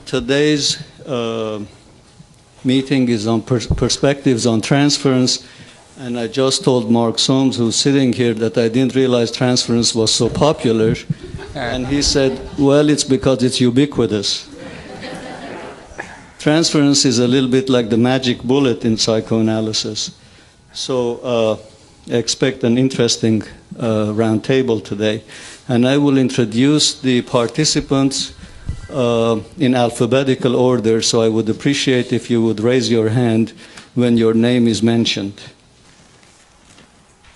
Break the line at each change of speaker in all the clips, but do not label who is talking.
Today's meeting is on perspectives on transference, and I just told Mark Soames, who's sitting here, that I didn't realize transference was so popular, and he said, well, it's because it's ubiquitous. Transference is a little bit like the magic bullet in psychoanalysis. So expect an interesting roundtable today. And I will introduce the participants in alphabetical order, so I would appreciate if you would raise your hand when your name is mentioned.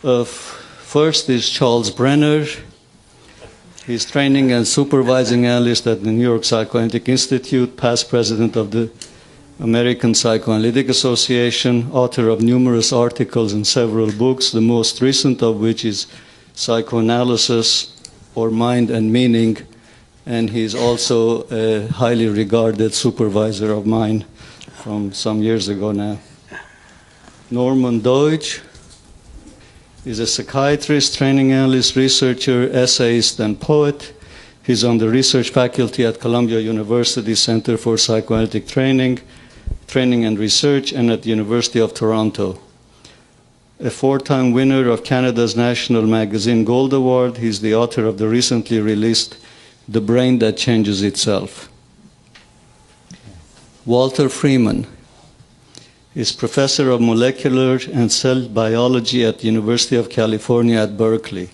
First is Charles Brenner. He's training and supervising analyst at the New York Psychoanalytic Institute, past president of the American Psychoanalytic Association, author of numerous articles and several books, the most recent of which is Psychoanalysis or Mind and Meaning, and he's also a highly regarded supervisor of mine from some years ago now. Norman Deutsch is a psychiatrist, training analyst, researcher, essayist, and poet. He's on the research faculty at Columbia University Center for Psychoanalytic Training and Research, and at the University of Toronto. A four-time winner of Canada's National Magazine Gold Award, he's the author of the recently released The Brain That Changes Itself. Walter Freeman is professor of molecular and cell biology at the University of California at Berkeley.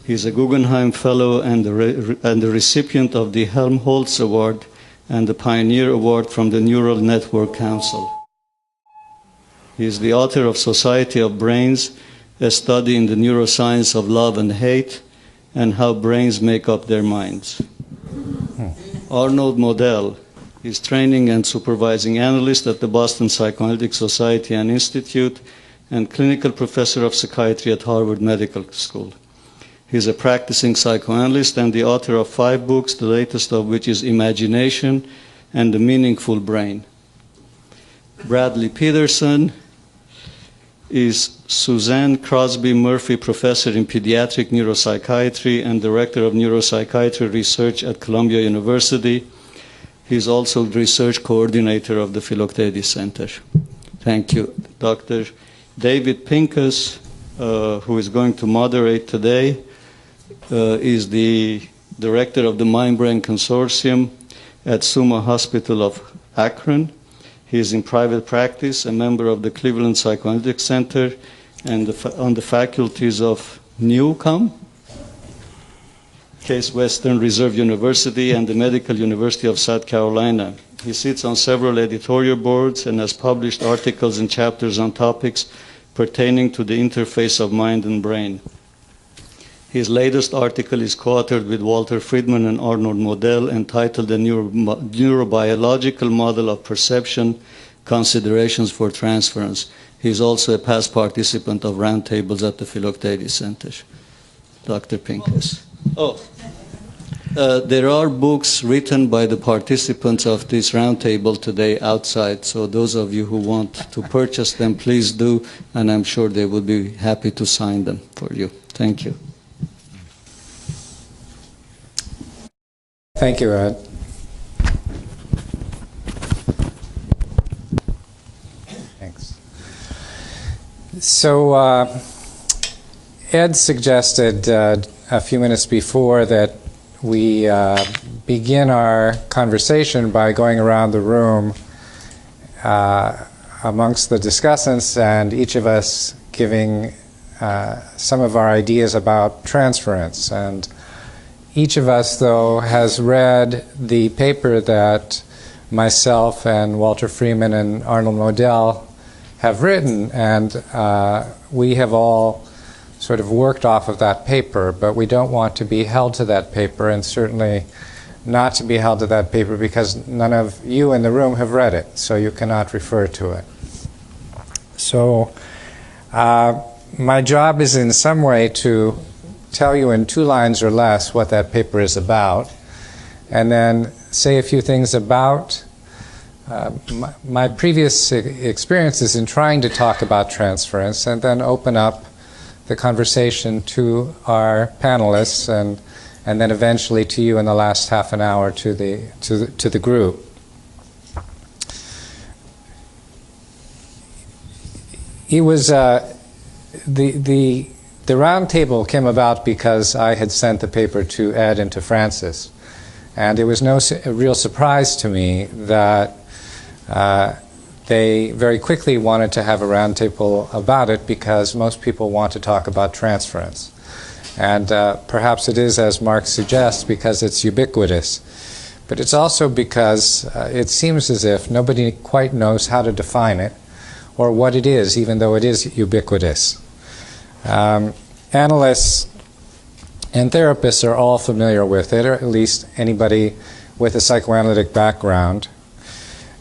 He's a Guggenheim Fellow and the recipient of the Helmholtz Award and the Pioneer Award from the Neural Network Council. He is the author of Society of Brains, a study in the neuroscience of love and hate, and how brains make up their minds. Arnold Modell is training and supervising analyst at the Boston Psychoanalytic Society and Institute, and clinical professor of psychiatry at Harvard Medical School. He's a practicing psychoanalyst and the author of 5 books, the latest of which is Imagination and the Meaningful Brain. Bradley Peterson is Suzanne Crosby Murphy Professor in Pediatric Neuropsychiatry and Director of Neuropsychiatry Research at Columbia University. He's also the Research Coordinator of the Philoctetes Center. Thank you. Dr. David Pincus, who is going to moderate today, is the Director of the Mind-Brain Consortium at Summa Hospital of Akron. He is in private practice, a member of the Cleveland Psychoanalytic Center, and on the faculties of Newcomb, Case Western Reserve University, and the Medical University of South Carolina. He sits on several editorial boards and has published articles and chapters on topics pertaining to the interface of mind and brain. His latest article is co-authored with Walter Friedman and Arnold Modell, entitled The Neurobiological Model of Perception, Considerations for Transference. He is also a past participant of roundtables at the Philoctetes Center. Dr. Pincus. There are books written by the participants of this roundtable today outside, so those of you who want to purchase them, please do, and I'm sure they would be happy to sign them for you. Thank you.
Thank you, Ed. Thanks. So Ed suggested a few minutes before that we begin our conversation by going around the room amongst the discussants and each of us giving some of our ideas about transference. And each of us, though, has read the paper that myself and Walter Freeman and Arnold Modell have written, and we have all sort of worked off of that paper, but we don't want to be held to that paper, and certainly not to be held to that paper because none of you in the room have read it, so you cannot refer to it. So my job is in some way to tell you in 2 lines or less what that paper is about, and then say a few things about my previous experiences in trying to talk about transference, and then open up the conversation to our panelists and then eventually to you in the last half an hour to the group. It was the round table came about because I had sent the paper to Ed and to Francis, and it was no real surprise to me that they very quickly wanted to have a round table about it, because most people want to talk about transference. And perhaps it is, as Marx suggests, because it's ubiquitous. But it's also because it seems as if nobody quite knows how to define it or what it is, even though it is ubiquitous. Analysts and therapists are all familiar with it, or at least anybody with a psychoanalytic background.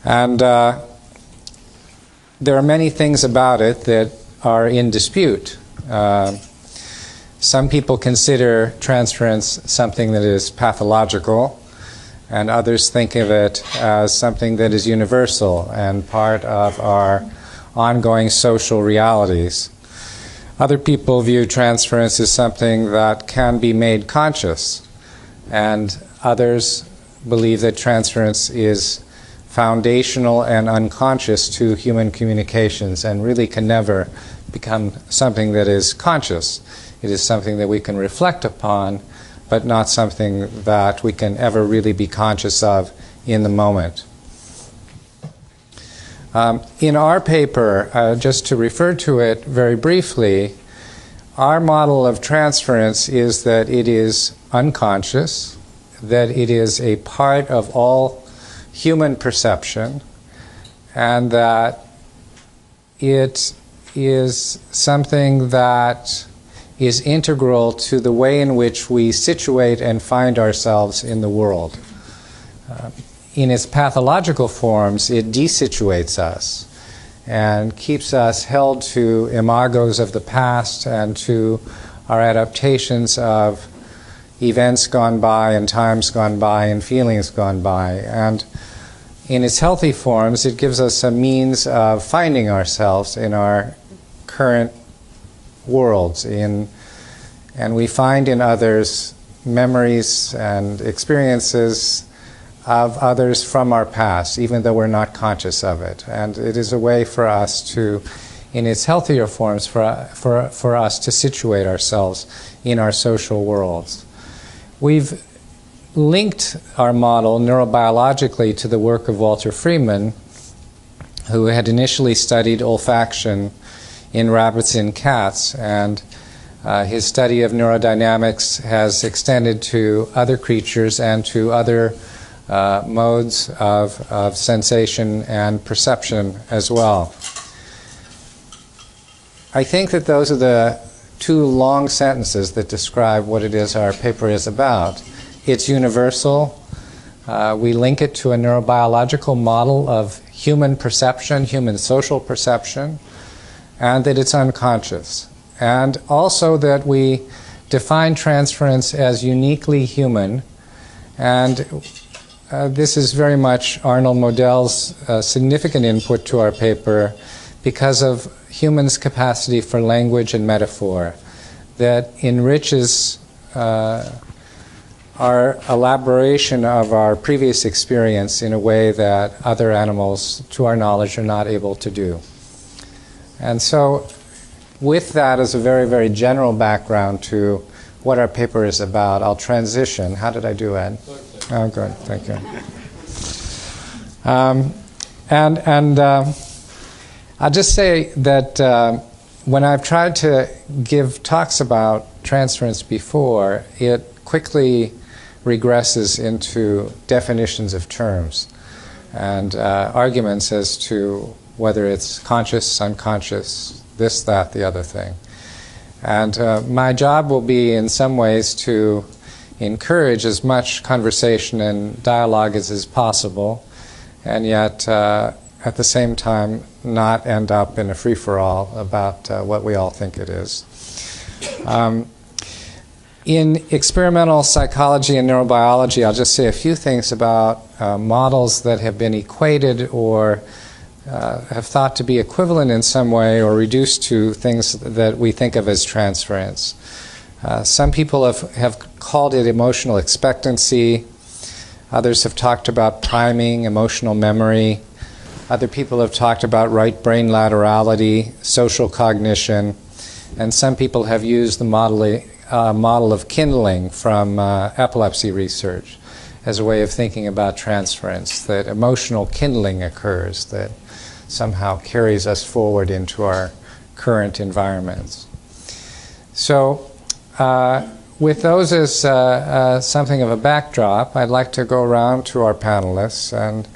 And there are many things about it that are in dispute. Some people consider transference something that is pathological, and others think of it as something that is universal and part of our ongoing social realities. Other people view transference as something that can be made conscious, and others believe that transference is foundational and unconscious to human communications and really can never become something that is conscious. It is something that we can reflect upon, but not something that we can ever really be conscious of in the moment. In our paper, just to refer to it very briefly, our model of transference is that it is unconscious, that it is a part of all human perception, and that it is something that is integral to the way in which we situate and find ourselves in the world. In its pathological forms, it desituates us and keeps us held to imagos of the past and to our adaptations of events gone by and times gone by and feelings gone by. And in its healthy forms, it gives us a means of finding ourselves in our current worlds, and we find in others memories and experiences of others from our past, even though we're not conscious of it. And it is a way for us to, in its healthier forms, for us to situate ourselves in our social worlds. We've linked our model neurobiologically to the work of Walter Freeman, who had initially studied olfaction in rabbits and cats, and his study of neurodynamics has extended to other creatures and to other modes of sensation and perception as well. I think that those are the two long sentences that describe what it is our paper is about. It's universal. We link it to a neurobiological model of human perception, human social perception, and that it's unconscious. And also that we define transference as uniquely human. And this is very much Arnold Modell's significant input to our paper because of humans' capacity for language and metaphor that enriches our elaboration of our previous experience in a way that other animals, to our knowledge, are not able to do. And so, with that as a very, very general background to what our paper is about, I'll transition. How did I do, Ed? Oh, good. Thank you. I'll just say that when I've tried to give talks about transference before, it quickly regresses into definitions of terms and arguments as to whether it's conscious, unconscious, this, that, the other thing. And my job will be in some ways to encourage as much conversation and dialogue as is possible, and yet at the same time not end up in a free-for-all about what we all think it is. In experimental psychology and neurobiology, I'll just say a few things about models that have been equated or have thought to be equivalent in some way or reduced to things that we think of as transference. Some people have called it emotional expectancy. Others have talked about priming, emotional memory. Other people have talked about right brain laterality, social cognition. And some people have used the model of kindling from epilepsy research as a way of thinking about transference, that emotional kindling occurs that somehow carries us forward into our current environments. So with those as something of a backdrop, I'd like to go around to our panelists and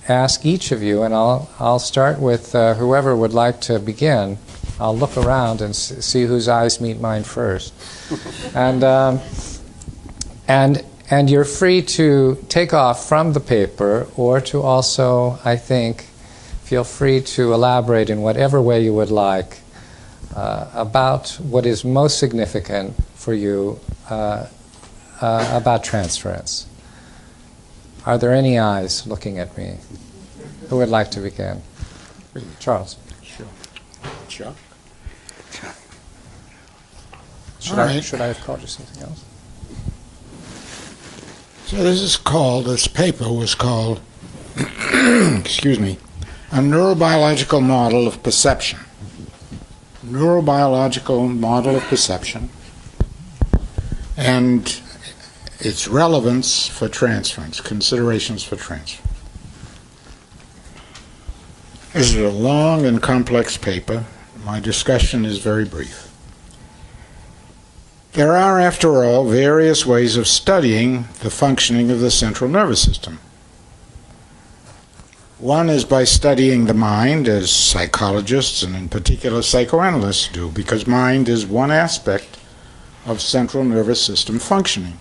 ask each of you, and I'll start with whoever would like to begin. I'll look around and see whose eyes meet mine first. And you're free to take off from the paper, or to also, I think, feel free to elaborate in whatever way you would like about what is most significant for you about transference. Are there any eyes looking at me? Who would like to begin? Charles.
Sure. Chuck?
Should I have called you something else?
So this paper was called, excuse me, a neurobiological model of perception. Neurobiological model of perception and its relevance for transference, considerations for transference. This is a long and complex paper. My discussion is very brief. There are, after all, various ways of studying the functioning of the central nervous system. One is by studying the mind, as psychologists and in particular psychoanalysts do, because mind is one aspect of central nervous system functioning.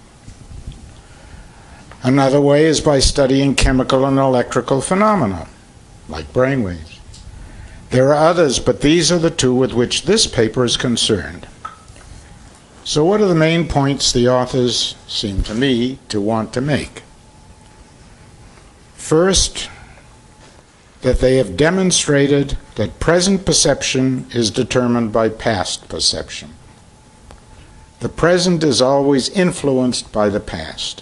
Another way is by studying chemical and electrical phenomena, like brainwaves. There are others, but these are the two with which this paper is concerned. So what are the main points the authors seem to me to want to make? First, that they have demonstrated that present perception is determined by past perception. The present is always influenced by the past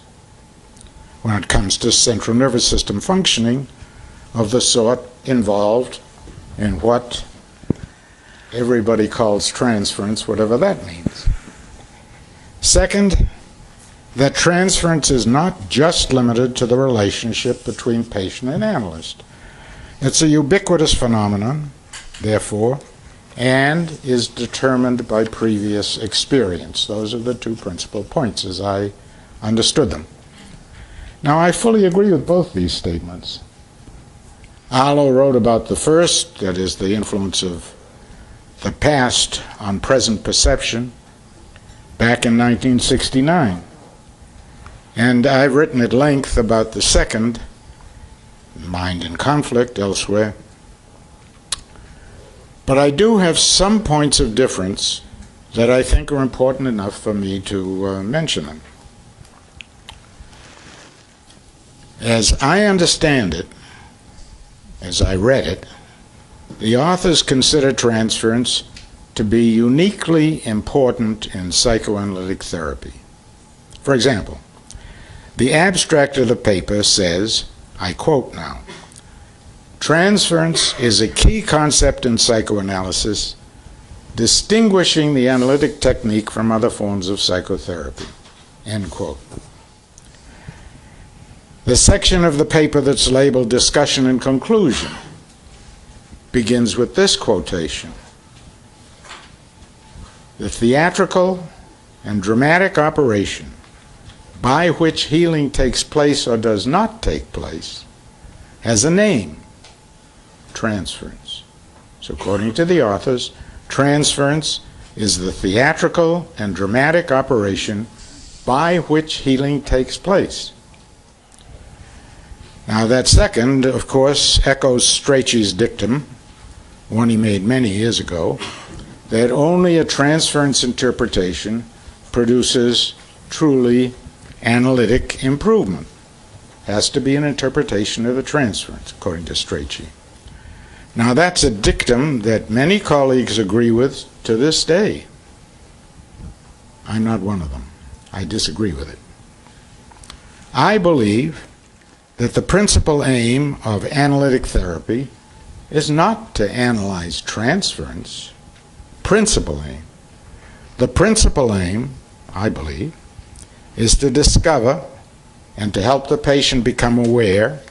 when it comes to central nervous system functioning of the sort involved in what everybody calls transference, whatever that means. Second, that transference is not just limited to the relationship between patient and analyst. It's a ubiquitous phenomenon, therefore, and is determined by previous experience. Those are the two principal points as I understood them. Now, I fully agree with both these statements. Arlo wrote about the first, that is, the influence of the past on present perception, back in 1969. And I've written at length about the second, Mind in Conflict, elsewhere. But I do have some points of difference that I think are important enough for me to mention them. As I understand it, as I read it, the authors consider transference to be uniquely important in psychoanalytic therapy. For example, the abstract of the paper says, I quote now, "Transference is a key concept in psychoanalysis, distinguishing the analytic technique from other forms of psychotherapy." End quote. The section of the paper that's labeled Discussion and Conclusion begins with this quotation: "The theatrical and dramatic operation by which healing takes place or does not take place has a name, transference." So according to the authors, transference is the theatrical and dramatic operation by which healing takes place. Now that second, of course, echoes Strachey's dictum, one he made many years ago, that only a transference interpretation produces truly analytic improvement. Has to be an interpretation of the transference, according to Strachey. Now that's a dictum that many colleagues agree with to this day. I'm not one of them. I disagree with it. I believe that the principal aim of analytic therapy is not to analyze transference. Principal aim. The principal aim, I believe, is to discover and to help the patient become aware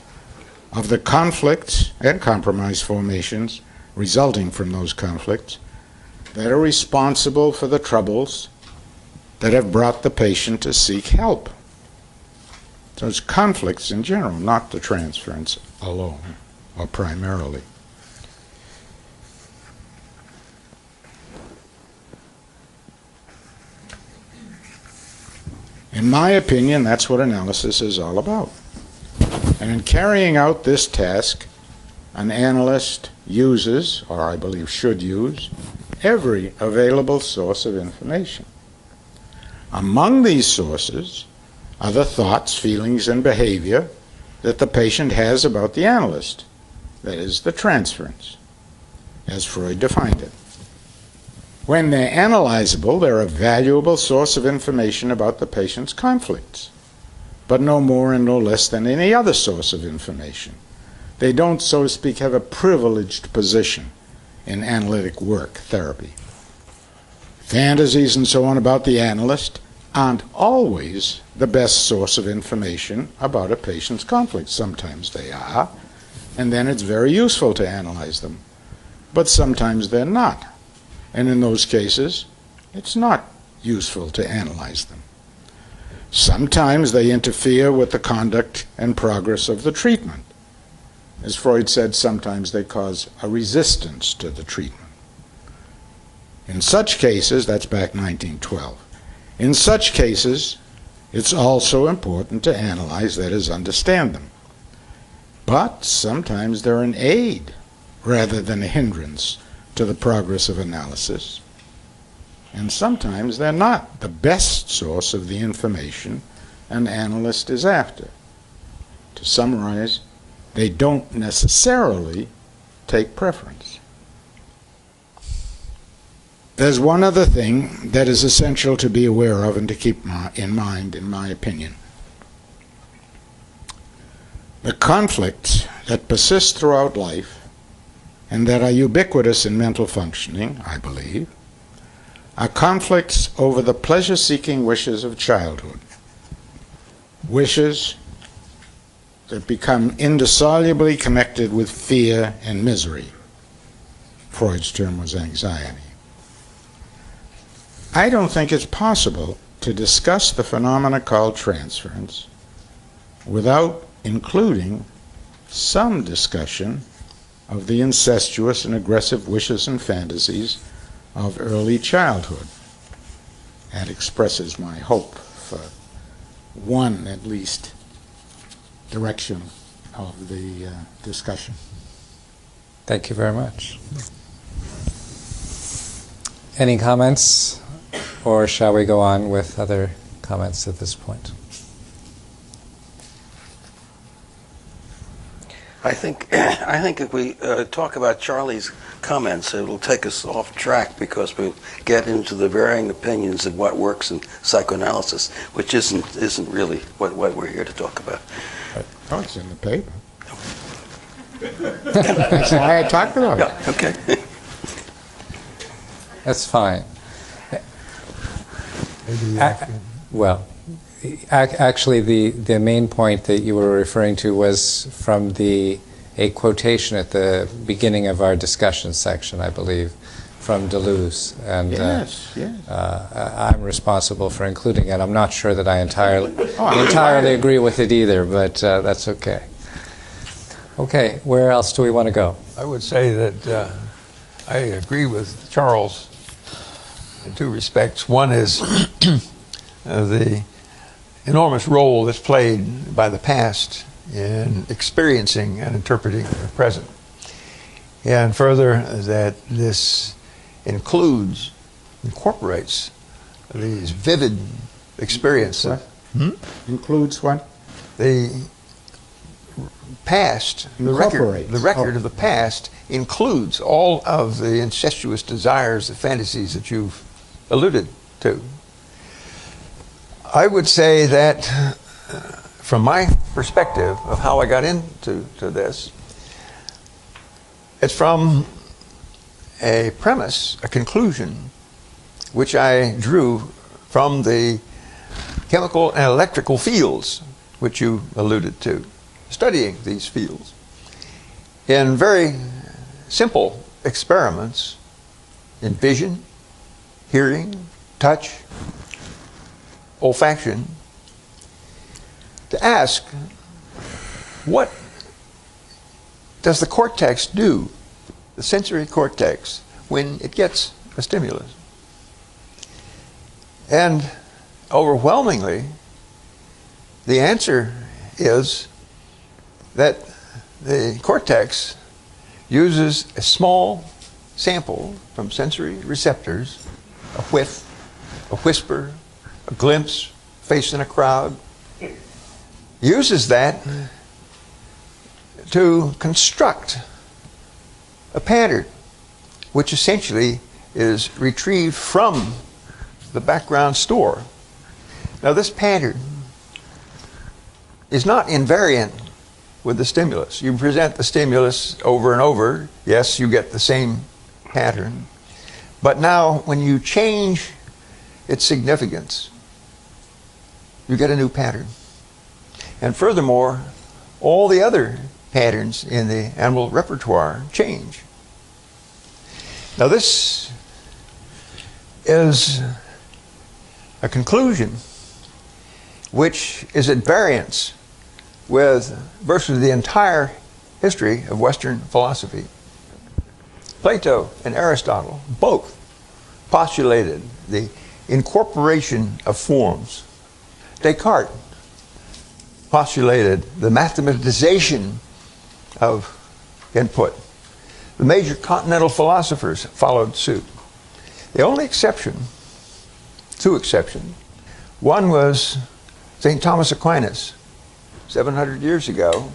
of the conflicts and compromise formations resulting from those conflicts that are responsible for the troubles that have brought the patient to seek help. So it's conflicts in general, not the transference alone or primarily. In my opinion, that's what analysis is all about. And in carrying out this task, an analyst uses, or I believe should use, every available source of information. Among these sources are the thoughts, feelings, and behavior that the patient has about the analyst, that is, the transference, as Freud defined it. When they're analyzable, they're a valuable source of information about the patient's conflicts, but no more and no less than any other source of information. They don't, so to speak, have a privileged position in analytic work, therapy. Fantasies and so on about the analyst aren't always the best source of information about a patient's conflicts. Sometimes they are, and then it's very useful to analyze them. But sometimes they're not. And in those cases, it's not useful to analyze them. Sometimes they interfere with the conduct and progress of the treatment. As Freud said, sometimes they cause a resistance to the treatment. In such cases, that's back 1912, in such cases, it's also important to analyze, that is, understand them. But sometimes they're an aid rather than a hindrance to the progress of analysis. And sometimes they're not the best source of the information an analyst is after. To summarize, they don't necessarily take preference. There's one other thing that is essential to be aware of and to keep in mind, in my opinion. The conflicts that persist throughout life and that are ubiquitous in mental functioning, I believe, are conflicts over the pleasure-seeking wishes of childhood. Wishes that become indissolubly connected with fear and misery. Freud's term was anxiety. I don't think it's possible to discuss the phenomena called transference without including some discussion of the incestuous and aggressive wishes and fantasies of early childhood. That expresses my hope for one, at least, direction of the discussion.
Thank you very much. Any comments, or shall we go on with other comments at this point?
I think if we talk about Charlie's comments, it'll take us off track because we'll get into the varying opinions of what works in psychoanalysis, which isn't really what we're here to talk about.
Oh, it's in the paper. That's why I talked about it.
Yeah, okay.
That's fine. Actually, the main point that you were referring to was from a quotation at the beginning of our discussion section, I believe, from Deleuze. And
yes.
I'm responsible for including it. I'm not sure that I entirely agree with it either, but that's okay. Okay, where else do we want to go?
I would say that I agree with Charles in two respects. One is the enormous role that's played by the past in experiencing and interpreting the present. And further, that this incorporates these vivid experiences.
Includes what?
The past, the record of the past includes all of the incestuous desires, the fantasies that you've alluded to. I would say that from my perspective of how I got into this, it's from a premise, a conclusion, which I drew from the chemical and electrical fields, which you alluded to, studying these fields. In very simple experiments in vision, hearing, touch, olfaction, to ask, what does the cortex do, the sensory cortex, when it gets a stimulus? And overwhelmingly, the answer is that the cortex uses a small sample from sensory receptors, a whiff, a whisper, a glimpse, face in a crowd, uses that to construct a pattern, which essentially is retrieved from the background store. Now, this pattern is not invariant with the stimulus. You present the stimulus over and over, yes, you get the same pattern. But now, when you change its significance, you get a new pattern. And furthermore, all the other patterns in the animal repertoire change. Now, this is a conclusion which is at variance with virtually the entire history of Western philosophy. Plato and Aristotle both postulated the incorporation of forms. Descartes postulated the mathematization of input. The major continental philosophers followed suit. The only exception, two exceptions, one was St. Thomas Aquinas, 700 years ago,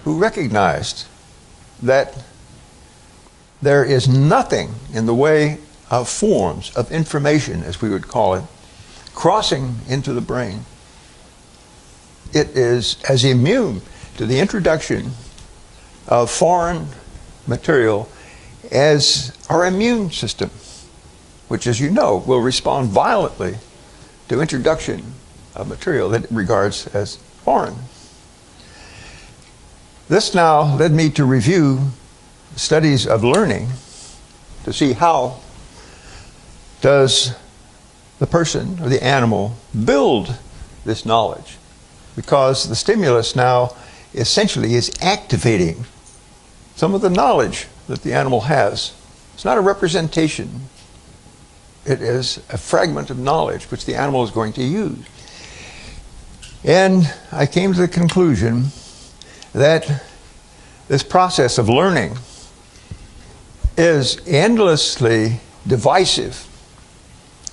who recognized that there is nothing in the way of forms, of information, as we would call it, crossing into the brain. It is as immune to the introduction of foreign material as our immune system, which, as you know, will respond violently to introduction of material that it regards as foreign. This now led me to review studies of learning to see how does the person or the animal build this knowledge, because the stimulus now essentially is activating some of the knowledge that the animal has. It's not a representation. It is a fragment of knowledge which the animal is going to use. And I came to the conclusion that this process of learning is endlessly divisive,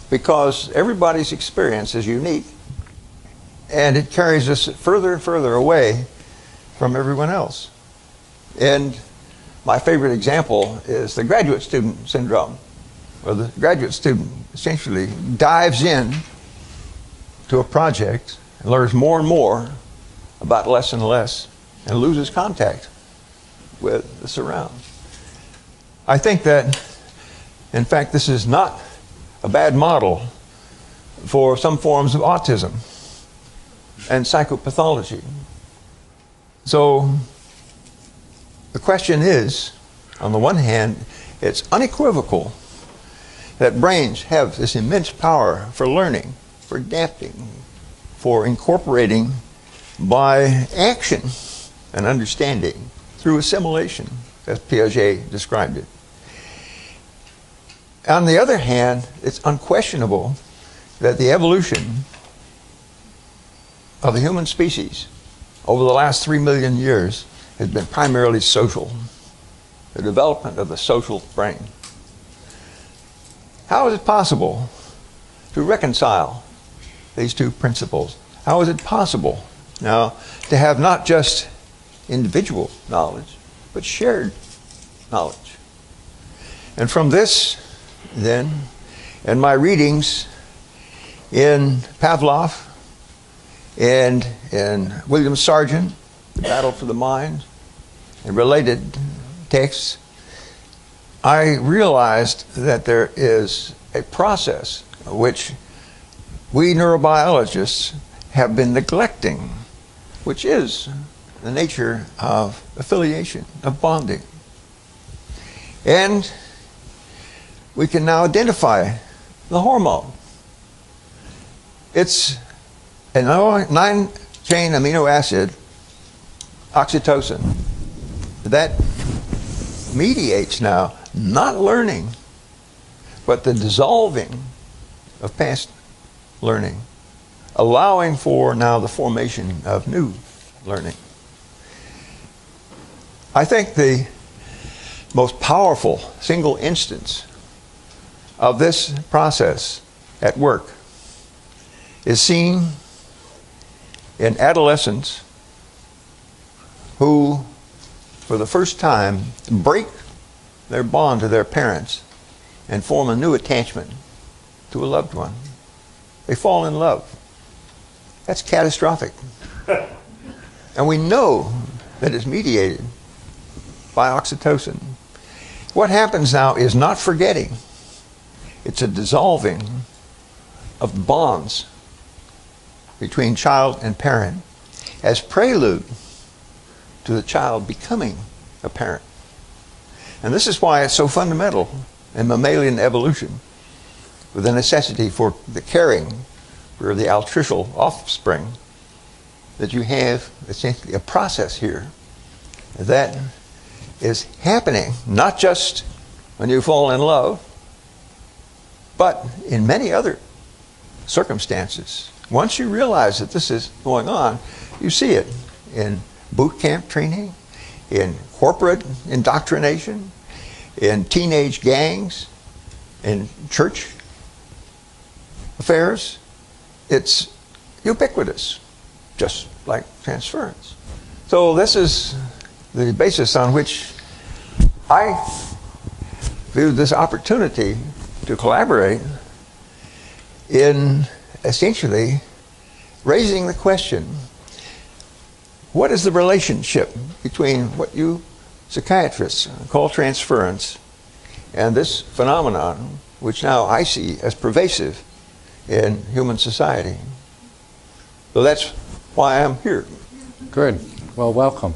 because everybody's experience is unique, and it carries us further and further away from everyone else. And my favorite example is the graduate student syndrome, where the graduate student essentially dives in to a project and learns more and more about less and less, and loses contact with the surrounds. I think that, in fact, this is not a bad model for some forms of autism and psychopathology. So the question is, on the one hand, it's unequivocal that brains have this immense power for learning, for adapting, for incorporating by action and understanding through assimilation, as Piaget described it. On the other hand, it's unquestionable that the evolution of the human species over the last 3 million years has been primarily social, the development of the social brain. How is it possible to reconcile these two principles? How is it possible now to have not just individual knowledge, but shared knowledge? And from this, then, and my readings in Pavlov and in William Sargent, The Battle for the Mind, and related texts, I realized that there is a process which we neurobiologists have been neglecting, which is the nature of affiliation, of bonding. And we can now identify the hormone. It's a 9-chain amino acid, oxytocin, that mediates now not learning, but the dissolving of past learning, allowing for now the formation of new learning. I think the most powerful single instance of this process at work is seen in adolescents who, for the first time, break their bond to their parents and form a new attachment to a loved one. They fall in love. That's catastrophic. And we know that it's mediated by oxytocin. What happens now is not forgetting. It's a dissolving of bonds between child and parent as prelude to the child becoming a parent. And this is why it's so fundamental in mammalian evolution, with the necessity for the caring for the altricial offspring, that you have essentially a process here that is happening not just when you fall in love, but in many other circumstances. Once you realize that this is going on, you see it in boot camp training, in corporate indoctrination, in teenage gangs, in church affairs. It's ubiquitous, just like transference. So this is the basis on which I viewed this opportunity to collaborate in essentially raising the question, what is the relationship between what you psychiatrists call transference and this phenomenon, which now I see as pervasive in human society? So that's why I'm here.
Good. Well, welcome.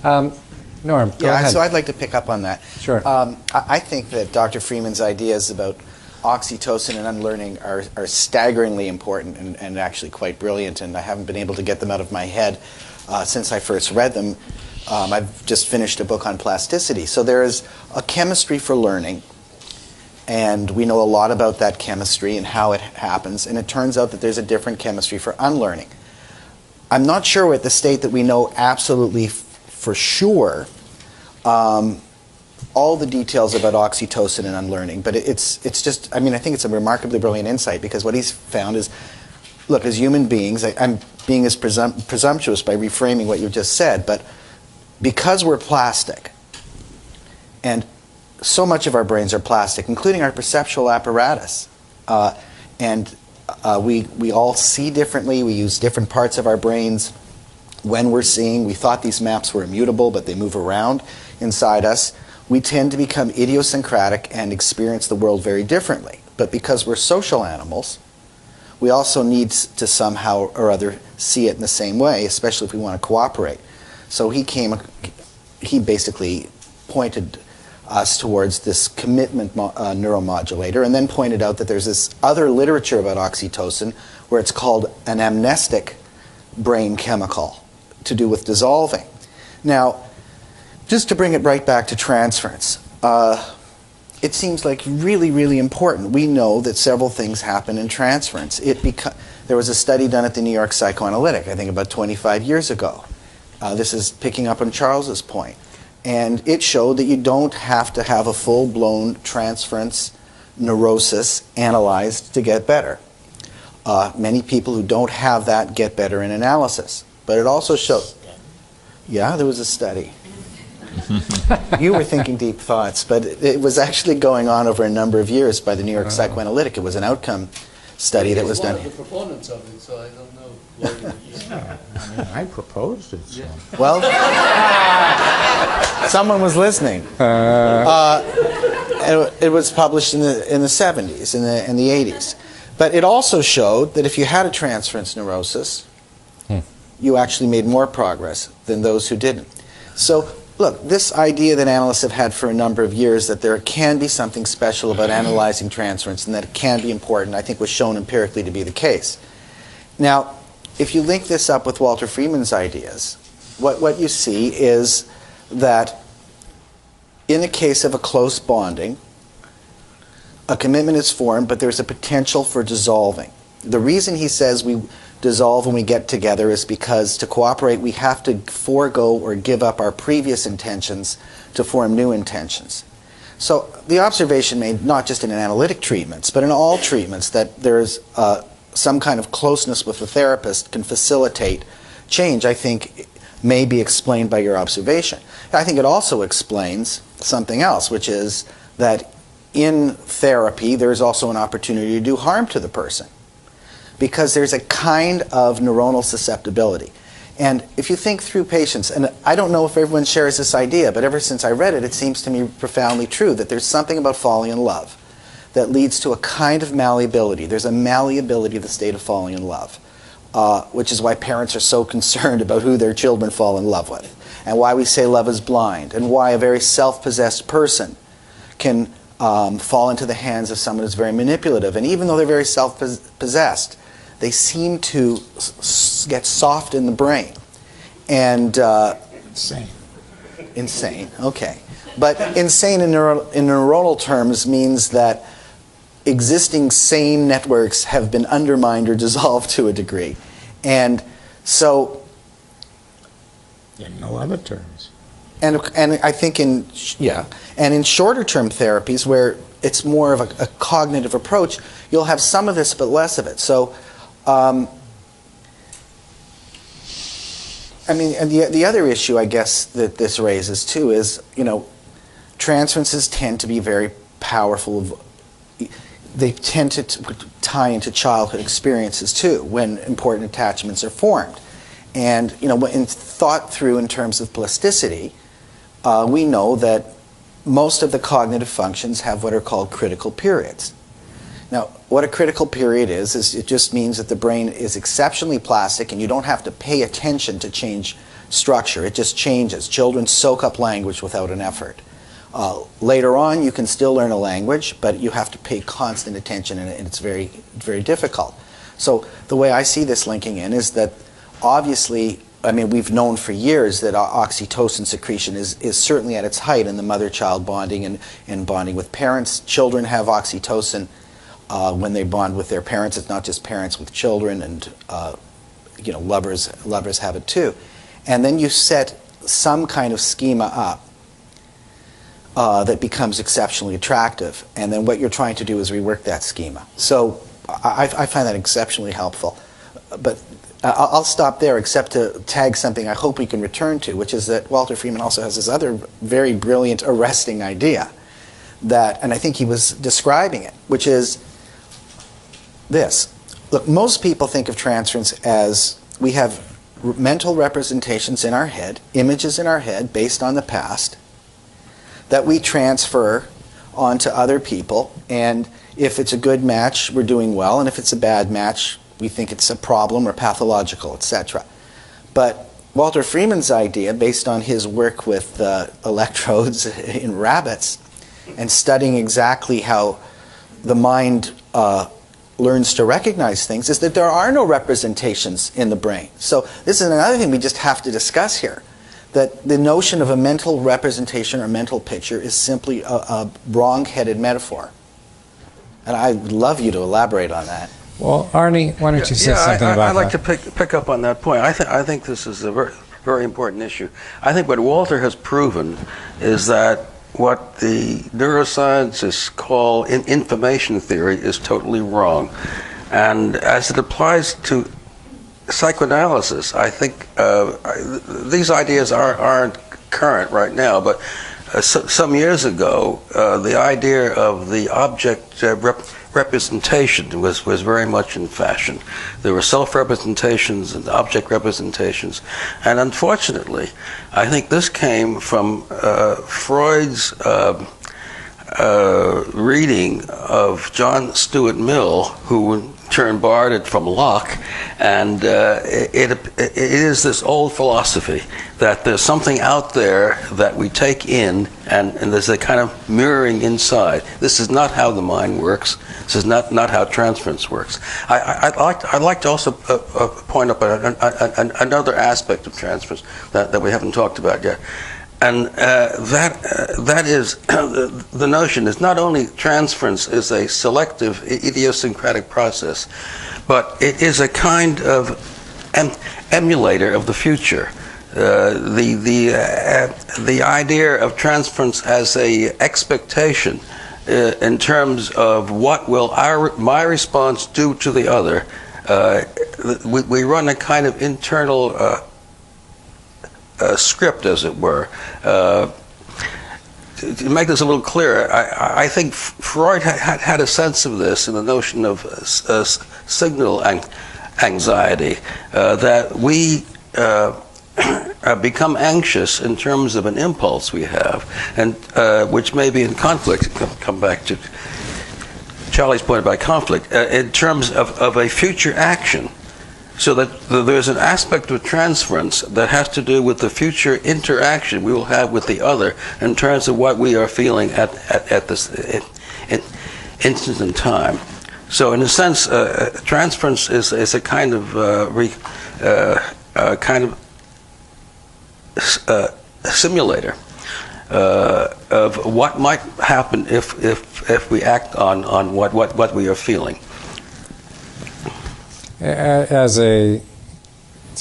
Norm, go ahead.
So I'd like to pick up on that.
Sure.
I think that Dr. Freeman's ideas about oxytocin and unlearning are staggeringly important and actually quite brilliant, and I haven't been able to get them out of my head since I first read them. I've just finished a book on plasticity. So there is a chemistry for learning, and we know a lot about that chemistry and how it happens, and it turns out that there's a different chemistry for unlearning. I'm not sure we're at the state that we know absolutely for sure all the details about oxytocin and unlearning, but it's just, I mean, I think it's a remarkably brilliant insight, because what he's found is, look, as human beings, I'm being as presumptuous by reframing what you just said, but because we're plastic, and so much of our brains are plastic, including our perceptual apparatus, and we all see differently, we use different parts of our brains when we're seeing. We thought these maps were immutable, but they move around inside us. We tend to become idiosyncratic and experience the world very differently. But because we're social animals, we also need to somehow or other see it in the same way, especially if we want to cooperate. So he basically pointed us towards this commitment neuromodulator, and then pointed out that there's this other literature about oxytocin where it's called an amnestic brain chemical to do with dissolving. Now, just to bring it right back to transference, it seems like really, really important. We know that several things happen in transference. There was a study done at the New York Psychoanalytic, I think about 25 years ago. This is picking up on Charles's point. And it showed that you don't have to have a full-blown transference neurosis analyzed to get better. Many people who don't have that get better in analysis. But it also showed, yeah, there was a study. You were thinking deep thoughts, but it was actually going on over a number of years by the New York Psychoanalytic. It was an outcome study that was
He's one
done.
of the proponents of it, so I don't know why
I proposed it. So.
Well, someone was listening. It was published in the 70s, in the 80s. But it also showed that if you had a transference neurosis, you actually made more progress than those who didn't. So, look, this idea that analysts have had for a number of years that there can be something special about analyzing transference and that it can be important, I think was shown empirically to be the case. Now, if you link this up with Walter Freeman's ideas, what you see is that in the case of a close bonding, a commitment is formed, but there's a potential for dissolving. The reason he says we dissolve when we get together is because to cooperate we have to forego or give up our previous intentions to form new intentions. So the observation made not just in analytic treatments, but in all treatments that there's some kind of closeness with the therapist can facilitate change, I think may be explained by your observation. I think it also explains something else, which is that in therapy there's also an opportunity to do harm to the person, because there's a kind of neuronal susceptibility. And if you think through patients, and I don't know if everyone shares this idea, but ever since I read it, it seems to me profoundly true that there's something about falling in love that leads to a kind of malleability. There's a malleability of the state of falling in love, which is why parents are so concerned about who their children fall in love with, and why we say love is blind, and why a very self-possessed person can fall into the hands of someone who's very manipulative. And even though they're very self-possessed, they seem to get soft in the brain. And insane, okay. But insane in neuronal terms means that existing sane networks have been undermined or dissolved to a degree. And so...
In no other terms.
And I think in shorter term therapies where it's more of a cognitive approach, you'll have some of this but less of it. So, I mean, and the other issue I guess that this raises too is, transferences tend to be very powerful. They tend to tie into childhood experiences too when important attachments are formed. And, in thought through in terms of plasticity, we know that most of the cognitive functions have what are called critical periods. Now, what a critical period is it just means that the brain is exceptionally plastic and you don't have to pay attention to change structure. It just changes. Children soak up language without an effort. Later on, you can still learn a language, but you have to pay constant attention, and it's very, very difficult. So the way I see this linking in is that obviously, I mean, we've known for years that oxytocin secretion is certainly at its height in the mother-child bonding and bonding with parents. Children have oxytocin when they bond with their parents. It's not just parents with children, and lovers have it too. And then you set some kind of schema up that becomes exceptionally attractive, and then what you're trying to do is rework that schema. So I find that exceptionally helpful. But I'll stop there, except to tag something I hope we can return to, which is that Walter Freeman also has this other very brilliant, arresting idea that, and I think he was describing it, which is this. Look, most people think of transference as we have mental representations in our head, images in our head based on the past, that we transfer onto other people, and if it's a good match, we're doing well, and if it's a bad match, we think it's a problem or pathological, etc. But Walter Freeman's idea, based on his work with electrodes in rabbits and studying exactly how the mind learns to recognize things, is that there are no representations in the brain. So this is another thing we just have to discuss here, that the notion of a mental representation or mental picture is simply a wrong-headed metaphor. And I'd love you to elaborate on that.
Well, Arnie, why don't you say something about that?
I'd like to pick up on that point. I think this is a very, very important issue. I think what Walter has proven is that what the neuroscientists call information theory is totally wrong. And as it applies to psychoanalysis, I think these ideas aren't current right now, but some years ago, the idea of the object representation was very much in fashion. There were self-representations and object representations, and unfortunately, I think this came from Freud's reading of John Stuart Mill, who turned Barred from Locke, and it is this old philosophy that there's something out there that we take in, and there's a kind of mirroring inside. This is not how the mind works. This is not how transference works. I'd like to also point up another aspect of transference that we haven't talked about yet. And that is the notion is not only transference is a selective idiosyncratic process, but it is a kind of emulator of the future. The idea of transference as a expectation in terms of what will my response do to the other. We run a kind of internal script, as it were. To make this a little clearer, I think Freud had a sense of this in the notion of signal anxiety, that we become anxious in terms of an impulse we have, and which may be in conflict. Come back to Charlie's point about conflict, in terms of a future action. So that there's an aspect of transference that has to do with the future interaction we will have with the other in terms of what we are feeling at this instant in time. So in a sense, transference is a kind of simulator of what might happen if we act on what we are feeling.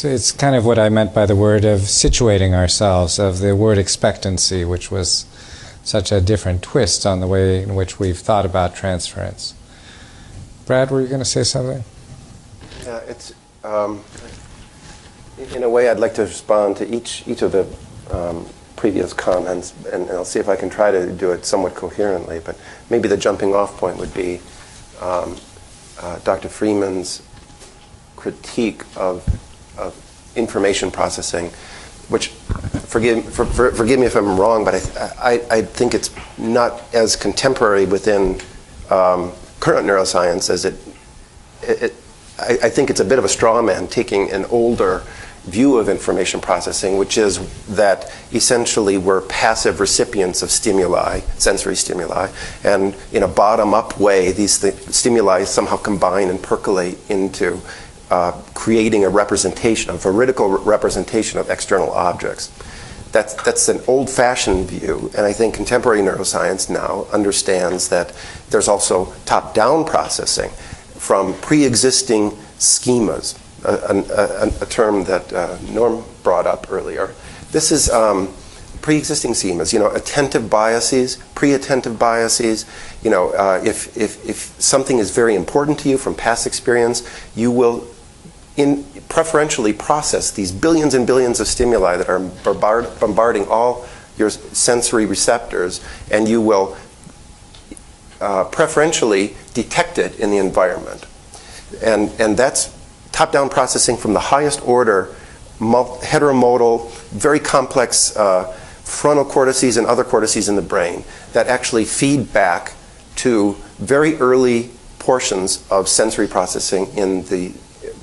It's kind of what I meant by the word of situating ourselves, of the word expectancy, which was such a different twist on the way in which we've thought about transference. Brad, were you going to say something?
Yeah, it's in a way I'd like to respond to each of the previous comments, and I'll see if I can try to do it somewhat coherently, but maybe the jumping off point would be Dr. Freeman's critique of information processing, which, forgive me if I'm wrong, but I think it's not as contemporary within current neuroscience as I think it's a bit of a straw man taking an older view of information processing, which is that essentially we're passive recipients of stimuli, sensory stimuli, and in a bottom-up way, these stimuli somehow combine and percolate into creating a representation, a veridical representation of external objects. That's an old-fashioned view, and I think contemporary neuroscience now understands that there's also top-down processing from pre-existing schemas, a term that Norm brought up earlier. This is pre-existing schemas, attentive biases, pre-attentive biases. If something is very important to you from past experience, you will preferentially process these billions and billions of stimuli that are bombarding all your sensory receptors, and you will preferentially detect it in the environment. And that's top-down processing from the highest order, heteromodal, very complex frontal cortices and other cortices in the brain that actually feed back to very early portions of sensory processing in the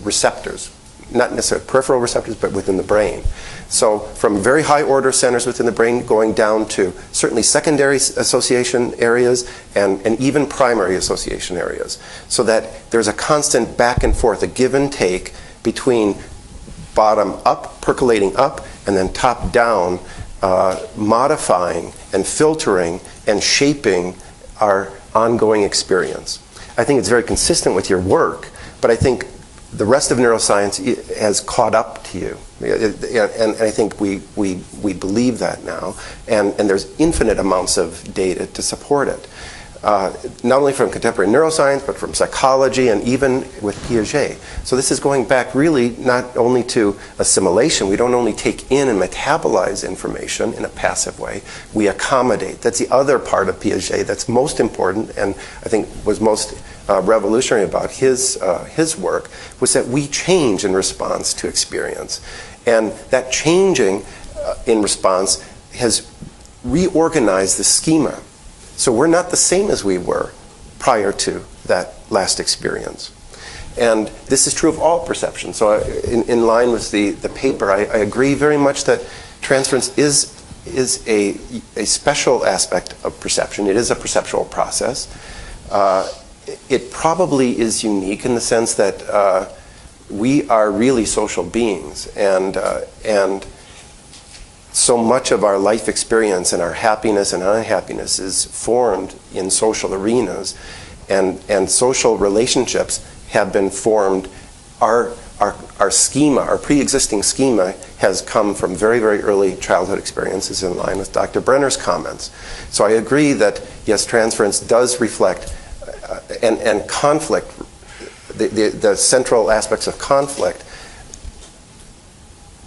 receptors, not necessarily peripheral receptors, but within the brain. So from very high order centers within the brain going down to certainly secondary association areas and even primary association areas, so that there's a constant back and forth, a give and take between bottom up, percolating up, and then top down, modifying and filtering and shaping our ongoing experience. I think it's very consistent with your work, but I think the rest of neuroscience has caught up to you. And I think we believe that now. And there's infinite amounts of data to support it. not only from contemporary neuroscience, but from psychology and even with Piaget. So this is going back really not only to assimilation. We don't only take in and metabolize information in a passive way, we accommodate. That's the other part of Piaget that's most important, and I think was most revolutionary about his work, was that we change in response to experience. And that changing in response has reorganized the schema. So we're not the same as we were prior to that last experience. And this is true of all perception. So in line with the paper, I agree very much that transference is a special aspect of perception. It is a perceptual process. It probably is unique in the sense that we are really social beings, and so much of our life experience and our happiness and unhappiness is formed in social arenas, and social relationships have been formed. Our schema, our pre-existing schema, has come from very, very early childhood experiences, in line with Dr. Brenner's comments. So I agree that, yes, transference does reflect and conflict, the central aspects of conflict,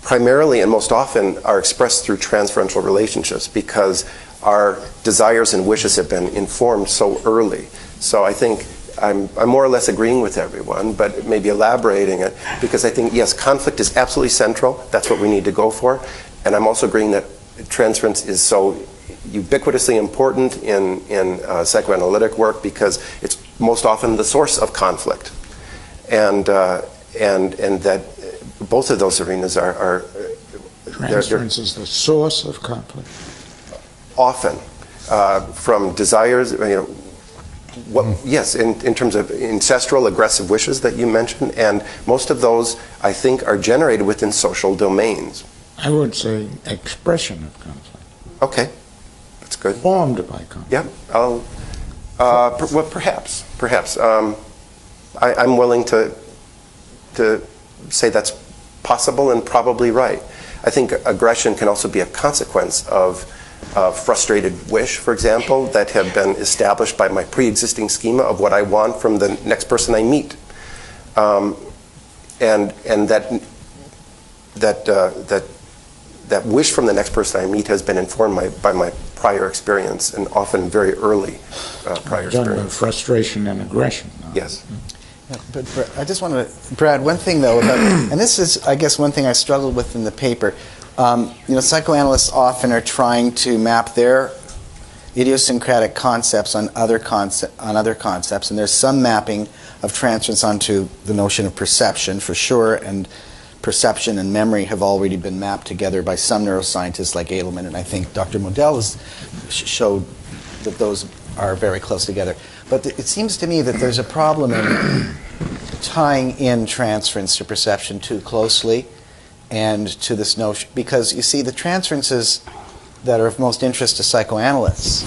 primarily and most often are expressed through transferential relationships, because our desires and wishes have been informed so early. So I think I'm more or less agreeing with everyone, but maybe elaborating it, because I think, yes, conflict is absolutely central. That's what we need to go for. And I'm also agreeing that transference is so ubiquitously important in psychoanalytic work, because it's most often the source of conflict. And that both of those arenas are
Transference is the source of conflict.
Often from desires, yes, in terms of ancestral aggressive wishes that you mentioned, and most of those, I think, are generated within social domains.
I would say expression of conflict.
Okay, that's good.
Formed by conflict.
Yeah, well, perhaps. I'm willing to say that's possible and probably right. I think aggression can also be a consequence of frustrated wish, for example, that have been established by my pre-existing schema of what I want from the next person I meet, and that wish from the next person I meet has been informed by my prior experience, and often very early prior experience.
Frustration and aggression.
Yes.
Yeah, but I just want to, Brad, one thing though, about, and this is, I guess, one thing I struggled with in the paper. Psychoanalysts often are trying to map their idiosyncratic concepts on other concepts, and there's some mapping of transference onto the notion of perception, for sure, and perception and memory have already been mapped together by some neuroscientists like Edelman, and I think Dr. Modell showed that those are very close together. But it seems to me that there's a problem in tying in transference to perception too closely and to this notion, because you see the transferences that are of most interest to psychoanalysts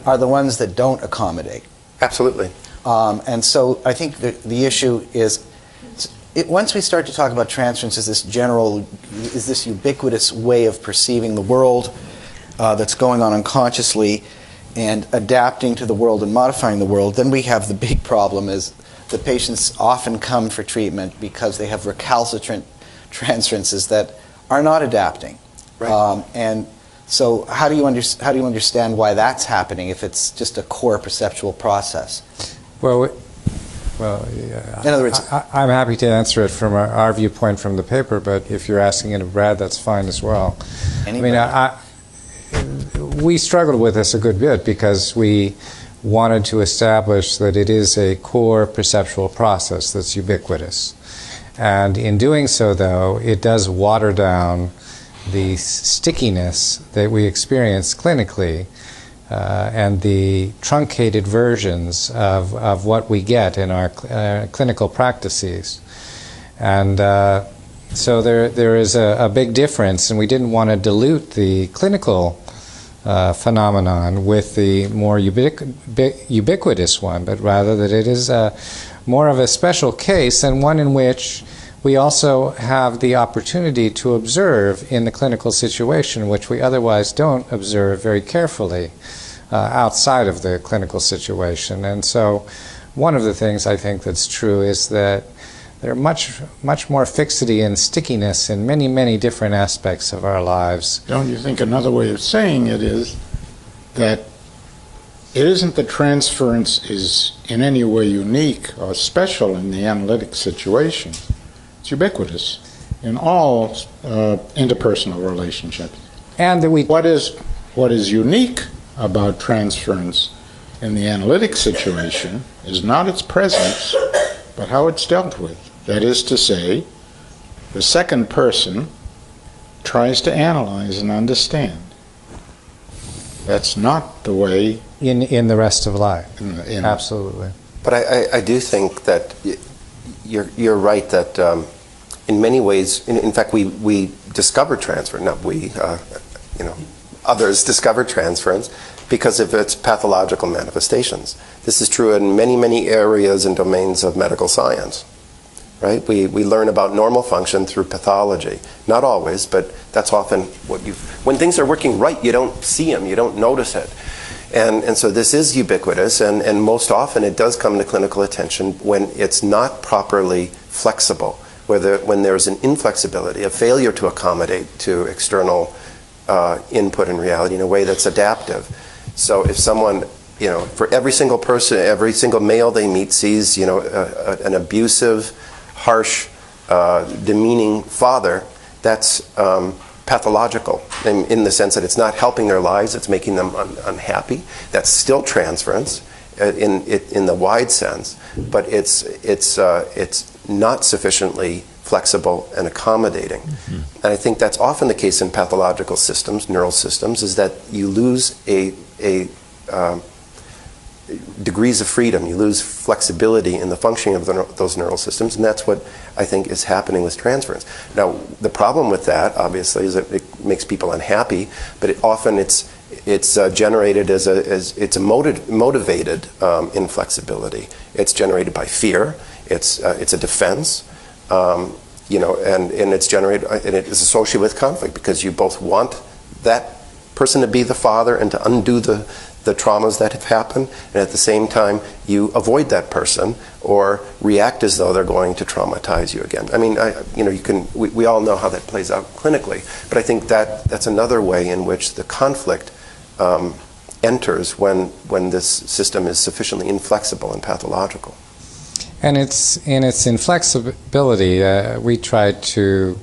are the ones that don't accommodate.
Absolutely.
And so I think the issue is, once we start to talk about transference as this ubiquitous way of perceiving the world that's going on unconsciously and adapting to the world and modifying the world, then we have the big problem is the patients often come for treatment because they have recalcitrant transferences that are not adapting.
Right.
And so how do you understand why that's happening if it's just a core perceptual process?
Well,
In other words,
I'm happy to answer it from our viewpoint from the paper, but if you're asking it of Brad, that's fine as well.
Anybody?
I mean, we struggled with this a good bit because we wanted to establish that it is a core perceptual process that's ubiquitous. And in doing so, though, it does water down the stickiness that we experience clinically and the truncated versions of what we get in our clinical practices. And so there is a big difference, and we didn't want to dilute the clinical phenomenon with the more ubiquitous one, but rather that it is more of a special case, and one in which we also have the opportunity to observe in the clinical situation, which we otherwise don't observe very carefully. outside of the clinical situation. And so one of the things I think that's true is that there's much more fixity and stickiness in many, many different aspects of our lives.
Don't you think another way of saying it is that it isn't that transference is in any way unique or special in the analytic situation. It's ubiquitous in all interpersonal relationships.
And that
what is unique about transference in the analytic situation is not its presence, but how it's dealt with. That is to say, the second person tries to analyze and understand. That's not the way
in the rest of life.
Absolutely.
But I do think that you're right that in many ways, in fact, we discovered transference. Not we, others discovered transference because of its pathological manifestations. This is true in many, many areas and domains of medical science. Right? We learn about normal function through pathology. Not always, but that's often what when things are working right, you don't see them, you don't notice it. And so this is ubiquitous, and most often it does come to clinical attention when it's not properly flexible, when there's an inflexibility, a failure to accommodate to external input and reality in a way that's adaptive. So if someone, for every single person, every single male they meet sees, an abusive, harsh, demeaning father, that's pathological in the sense that it's not helping their lives, it's making them unhappy. That's still transference in the wide sense, but it's not sufficiently flexible and accommodating. Mm-hmm. And I think that's often the case in pathological systems, neural systems, is that you lose degrees of freedom, you lose flexibility in the functioning of those neural systems, and that's what I think is happening with transference. Now, the problem with that, obviously, is that it makes people unhappy, but often it's generated as a motivated inflexibility. It's generated by fear. It's a defense, and it's generated, and it is associated with conflict because you both want that person to be the father and to undo the traumas that have happened, and at the same time you avoid that person or react as though they're going to traumatize you again. I mean, we all know how that plays out clinically, but I think that's another way in which the conflict enters when this system is sufficiently inflexible and pathological.
And in its inflexibility, we tried to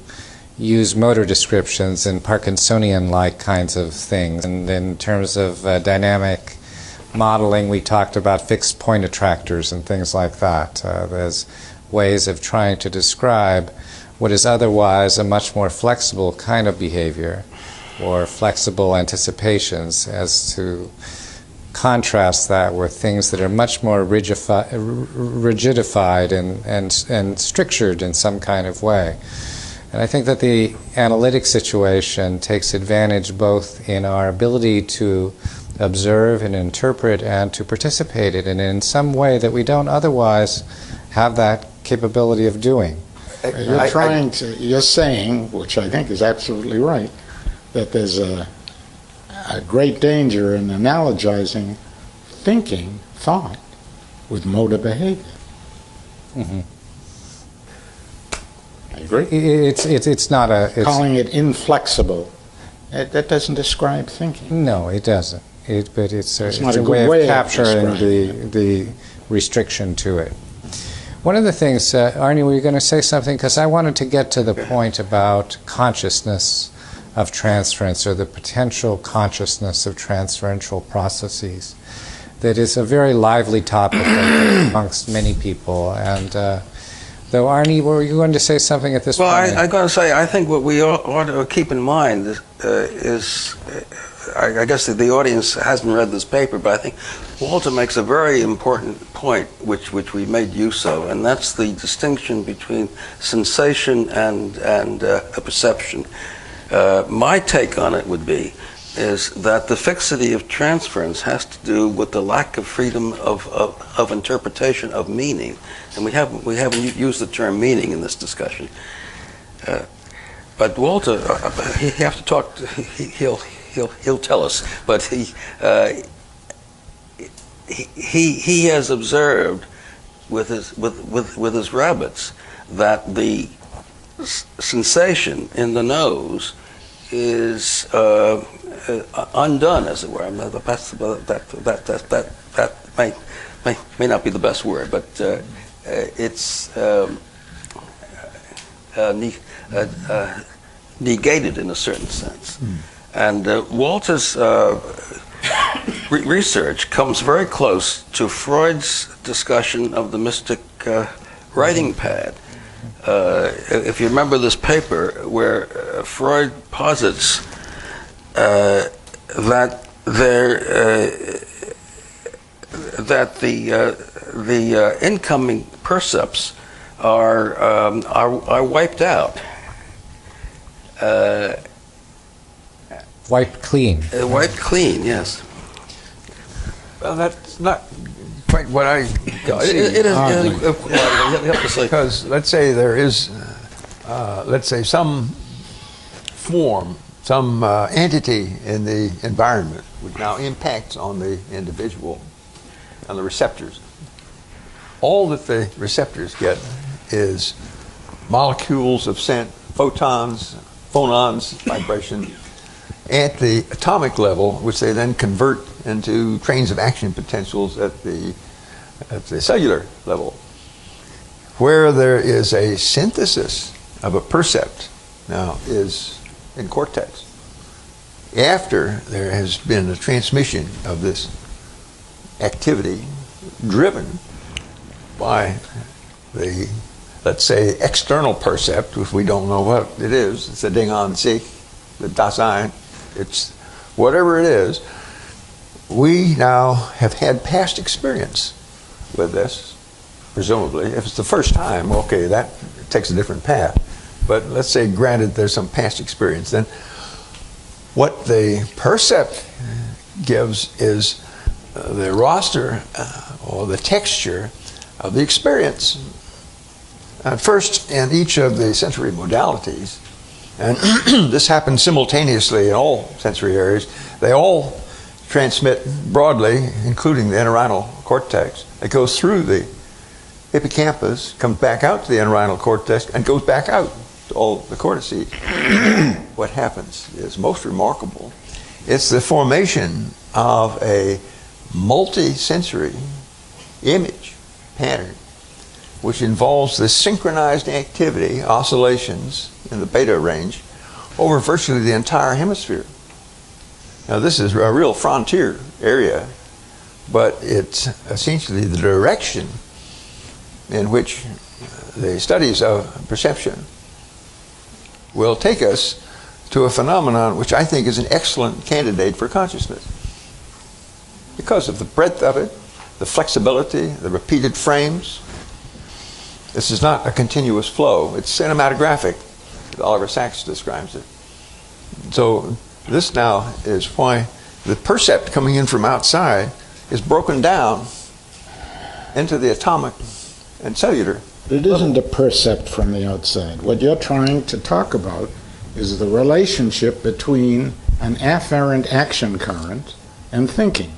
use motor descriptions and Parkinsonian-like kinds of things. And in terms of dynamic modeling, we talked about fixed point attractors and things like that. There's ways of trying to describe what is otherwise a much more flexible kind of behavior or flexible anticipations, as to contrast that with things that are much more rigidified and strictured in some kind of way. And I think that the analytic situation takes advantage both in our ability to observe and interpret and to participate in some way that we don't otherwise have that capability of doing.
You're saying, which I think is absolutely right, that there's a great danger in analogizing thought, with motor behavior.
Mm-hmm.
I agree.
It's not a...
Calling it inflexible, that doesn't describe thinking.
No, it doesn't. But it's a
way
of capturing the restriction to it. One of the things, Arnie, were you going to say something? Because I wanted to get to the point about consciousness of transference, or the potential consciousness of transferential processes. That is a very lively topic amongst many people. And though, Arnie, were you going to say something at this point?
Well, I'm going to say, I think what we ought to keep in mind is, I guess the audience hasn't read this paper, but I think Walter makes a very important point, which we made use of, and that's the distinction between sensation and a perception. My take on it would be is that the fixity of transference has to do with the lack of freedom of interpretation of meaning, and we haven't used the term meaning in this discussion. But Walter, he have to talk. He'll tell us. But he has observed with his rabbits that the sensation in the nose is undone, as it were. I mean, that may not be the best word, but it's negated in a certain sense. And Walter's research comes very close to Freud's discussion of the mystic writing pad. If you remember this paper, where Freud posits that the incoming percepts are wiped out.
Wiped clean.
Wiped clean, yes.
Well, that's not quite what I can see.
It is.
Because let's say there is, let's say some form, some entity in the environment which now impacts on the individual, on the receptors. All that the receptors get is molecules of scent, photons, phonons, vibration, at the atomic level, which they then convert into trains of action potentials at the cellular level. Where there is a synthesis of a percept now is in cortex. After there has been a transmission of this activity driven by the, let's say, external percept, if we don't know what it is, it's a Ding an sich, the Dasein, it's whatever it is, we now have had past experience with this, presumably. If it's the first time, okay, that takes a different path. But let's say, granted, there's some past experience, then what the percept gives is the roster or the texture of the experience. First, in each of the sensory modalities, and this happens simultaneously in all sensory areas, they all transmit broadly, including the entorhinal cortex. It goes through the hippocampus, comes back out to the entorhinal cortex, and goes back out to all the cortices. What happens is most remarkable. It's the formation of a multi-sensory image pattern, which involves the synchronized activity, oscillations in the beta range, over virtually the entire hemisphere. Now, this is a real frontier area, but it's essentially the direction in which the studies of perception will take us to a phenomenon which I think is an excellent candidate for consciousness. Because of the breadth of it, the flexibility, the repeated frames. This is not a continuous flow. It's cinematographic, as Oliver Sacks describes it. So this now is why the percept coming in from outside is broken down into the atomic and cellular.
It isn't a percept from the outside. What you're trying to talk about is the relationship between an afferent action current and thinking.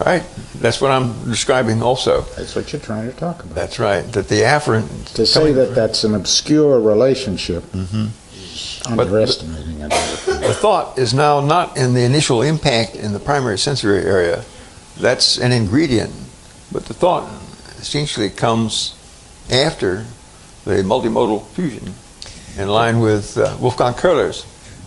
Right. That's what I'm describing also.
That's what you're trying to talk about.
That's right. That the afferent...
To say that that's an obscure relationship is underestimating it.
The thought is now not in the initial impact in the primary sensory area. That's an ingredient. But the thought essentially comes after the multimodal fusion, in line with Wolfgang Köhler's.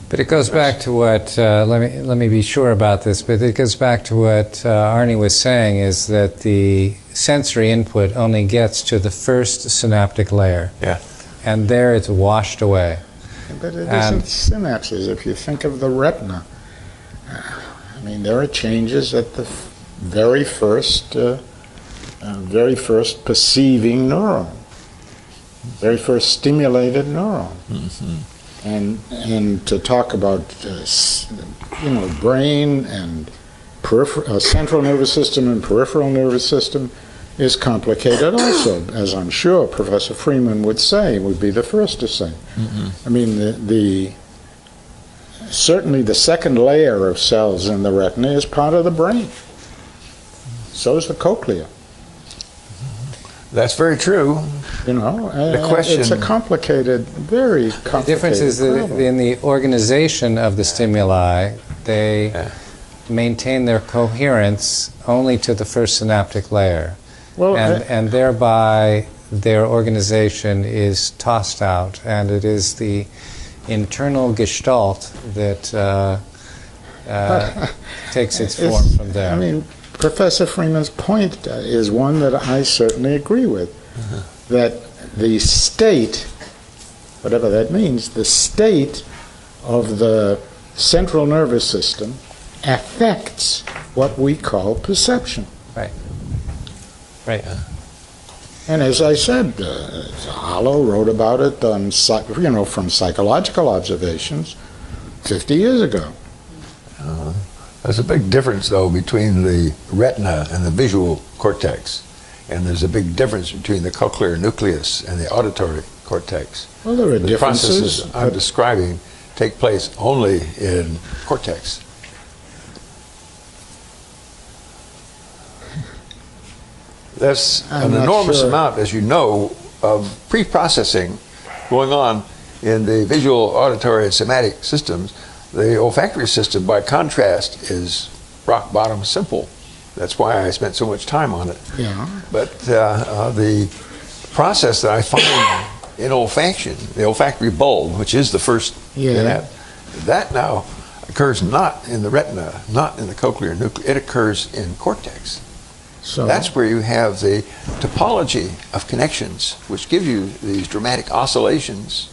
But it goes back to what, let me be sure about this, but it goes back to what Arnie was saying, is that the sensory input only gets to the first synaptic layer.
Yeah.
And there it's washed away.
But it isn't synapses. If you think of the retina, I mean, there are changes at the very first perceiving neuron, very first stimulated neuron.
Mm-hmm.
And to talk about brain and central nervous system and peripheral nervous system is complicated also, as I'm sure Professor Freeman would be the first to say. Mm-hmm. I mean, certainly the second layer of cells in the retina is part of the brain. So is the cochlea.
That's very true.
You know,
The question-
it's a complicated, very complicated
The difference is that
problem.
in the organization of the stimuli, they maintain their coherence only to the first synaptic layer.
Well,
And thereby their organization is tossed out, and it is the internal gestalt that takes its form from there.
I mean, Professor Freeman's point is one that I certainly agree with, that the state, whatever that means, the state of the central nervous system affects what we call perception.
Right.
And as I said, Hollow wrote about it on, from psychological observations 50 years ago.
There's a big difference, though, between the retina and the visual cortex. And there's a big difference between the cochlear nucleus and the auditory cortex.
Well, there are
The
differences.
processes I'm describing take place only in cortex. There's
I'm
an
not
enormous
sure.
amount, as you know, of pre-processing going on in the visual, auditory, and somatic systems. The olfactory system, by contrast, is rock bottom simple. That's why I spent so much time on it.
Yeah.
But the process that I find in olfaction, the olfactory bulb, which is the first
Yeah.
that now occurs not in the retina, not in the cochlear nucleus. It occurs in cortex.
So
That's where you have the topology of connections, which give you these dramatic oscillations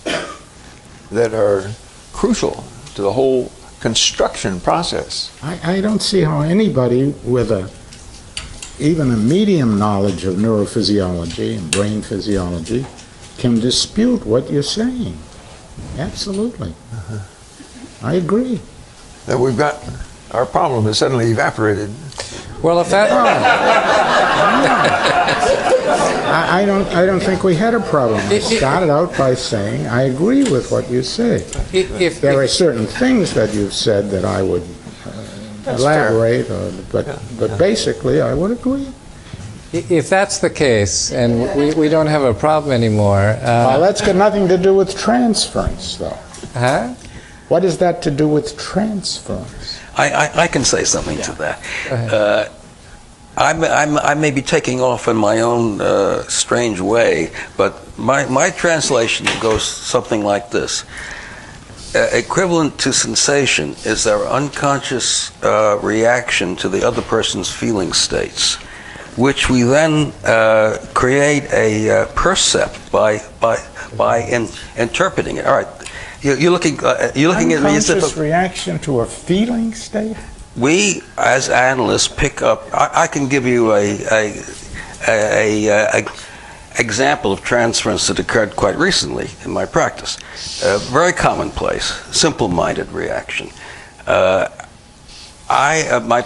that are crucial to the whole construction process.
I don't see how anybody with even a medium knowledge of neurophysiology and brain physiology can dispute what you're saying. Absolutely. I agree.
That we've got our problem has suddenly evaporated.
Well, if that...
I don't think we had a problem. I started out by saying I agree with what you say. There are certain things that you've said that I would elaborate, but basically I would agree.
If that's the case, and we don't have a problem anymore...
Well, that's got nothing to do with transference, though.
Huh?
What is that to do with transference?
I can say something to that. I may be taking off in my own strange way, but my translation goes something like this. Equivalent to sensation is our unconscious reaction to the other person's feeling states, which we then create a percept by interpreting it. All right. You're looking at me as if
Unconscious reaction to a feeling state?
we, as analysts, pick up. I can give you a example of transference that occurred quite recently in my practice. A very commonplace, simple-minded reaction. My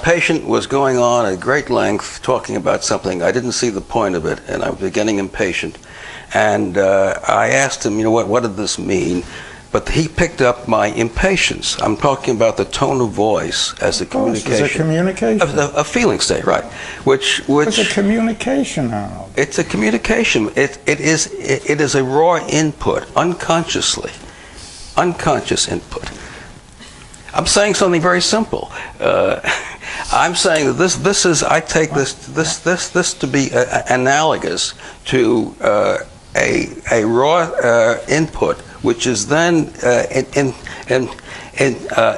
patient was going on at great length talking about something. I didn't see the point of it, and I was getting impatient. And I asked him, what did this mean? But he picked up my impatience. I'm talking about the tone of voice as a communication.
It's a communication.
A feeling state, right? Which
It's a communication, Harold.
it's a communication. It is a raw input, unconscious input. I'm saying something very simple. I'm saying that this is. I take this to be analogous to a raw input, which is then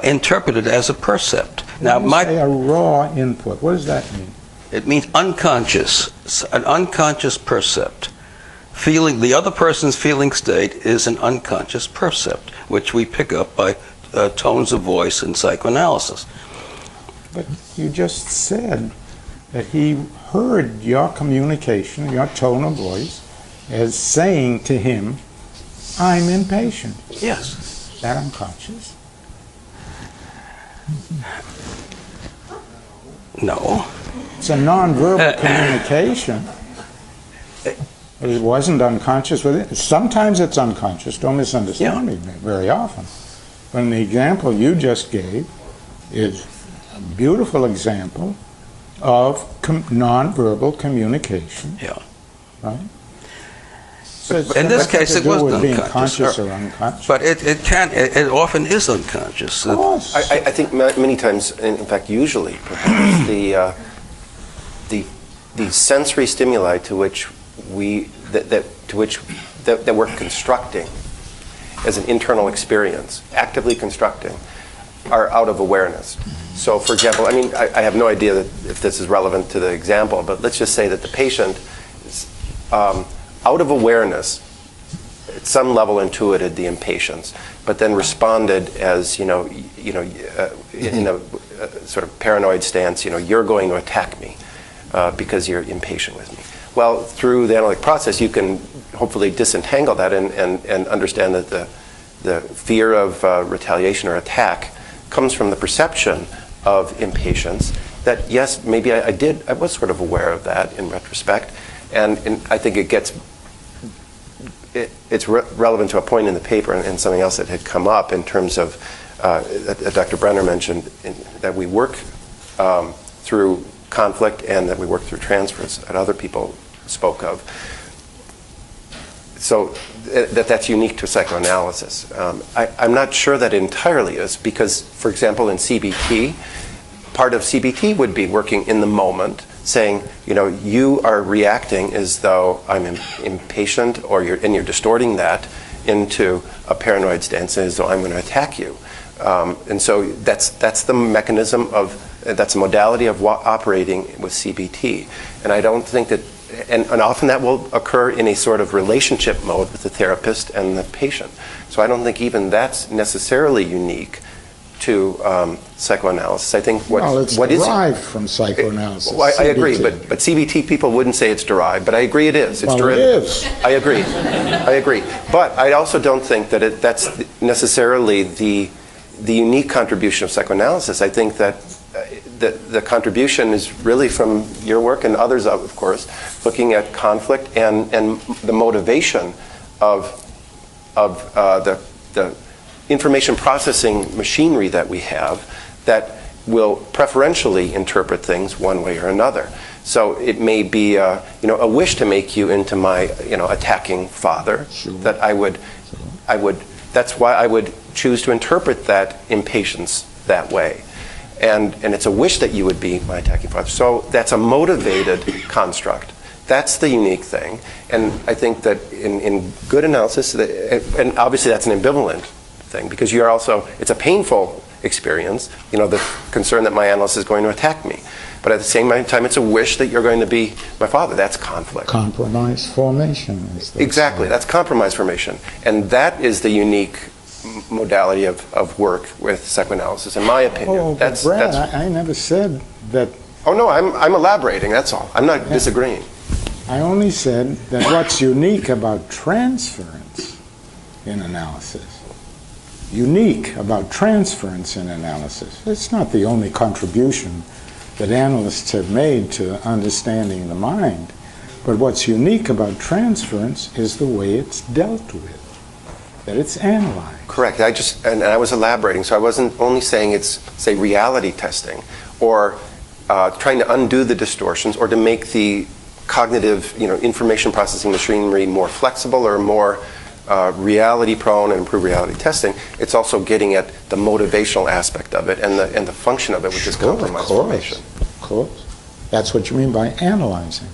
interpreted as a percept. Now,
When you say a raw input, what does that mean?
it means unconscious, an unconscious percept. Feeling the other person's feeling state is an unconscious percept, which we pick up by tones of voice in psychoanalysis.
But you just said that he heard your communication, your tone of voice, as saying to him, I'm impatient.
Yes.
Is that unconscious?
No.
It's a nonverbal communication. But it wasn't unconscious with it. Sometimes it's unconscious. Don't misunderstand me very often. But in the example you just gave is a beautiful example of nonverbal communication.
Yeah.
Right? So
In this case, it was
being
unconscious.
conscious or unconscious.
But it often is unconscious.
Of course.
I think many times, in fact, usually, perhaps, the sensory stimuli to which that we're constructing as an internal experience, actively constructing, are out of awareness. So, for example, I mean, I have no idea if this is relevant to the example, but let's just say that the patient is, out of awareness, at some level intuited the impatience, but then responded as in a sort of paranoid stance. You're going to attack me because you're impatient with me. Well, through the analytic process, you can hopefully disentangle that and understand that the fear of retaliation or attack comes from the perception of impatience. That yes, maybe I was sort of aware of that in retrospect, and I think it's relevant to a point in the paper and something else that had come up in terms of that Dr. Brenner mentioned, that we work through conflict and that we work through transference that other people spoke of. So that's unique to psychoanalysis. I'm not sure that entirely is, because, for example, in CBT, part of CBT would be working in the moment, saying, you are reacting as though I'm impatient, or you're distorting that into a paranoid stance as though I'm going to attack you. And so that's the mechanism that's a modality of operating with CBT. And I don't think that, and often that will occur in a sort of relationship mode with the therapist and the patient. So I don't think even that's necessarily unique to psychoanalysis. I think
it's derived from psychoanalysis.
I agree, but CBT people wouldn't say it's derived, but I agree it is. It's
derived. It is.
I agree. But I also don't think that that's necessarily the unique contribution of psychoanalysis. I think that the contribution is really from your work and others, of course, looking at conflict and the motivation of the information processing machinery that we have that will preferentially interpret things one way or another. So it may be a wish to make you into my attacking father. Sure. That I would that's why I would choose to interpret that impatience that way. And it's a wish that you would be my attacking father. So that's a motivated construct. That's the unique thing. And I think that in good analysis, and obviously that's an ambivalent thing, because it's a painful experience, the concern that my analyst is going to attack me. But at the same time, it's a wish that you're going to be my father. That's conflict.
Compromise formation.
Exactly. That's compromise formation. And that is the unique modality of work with psychoanalysis, in my opinion.
Oh, Brad, I never said that.
Oh no, I'm elaborating. That's all. I'm not disagreeing.
I only said that what's unique about transference in analysis. Unique about transference in analysis. It's not the only contribution that analysts have made to understanding the mind, but what's unique about transference is the way it's dealt with. That it's analyzed. Correct.
I was elaborating, so I wasn't only saying it's, say, reality testing, or trying to undo the distortions, or to make the cognitive, information processing machinery more flexible or more reality prone and improve reality testing. It's also getting at the motivational aspect of it and the function of it, which is compromise formation.
Of course. That's what you mean by analyzing.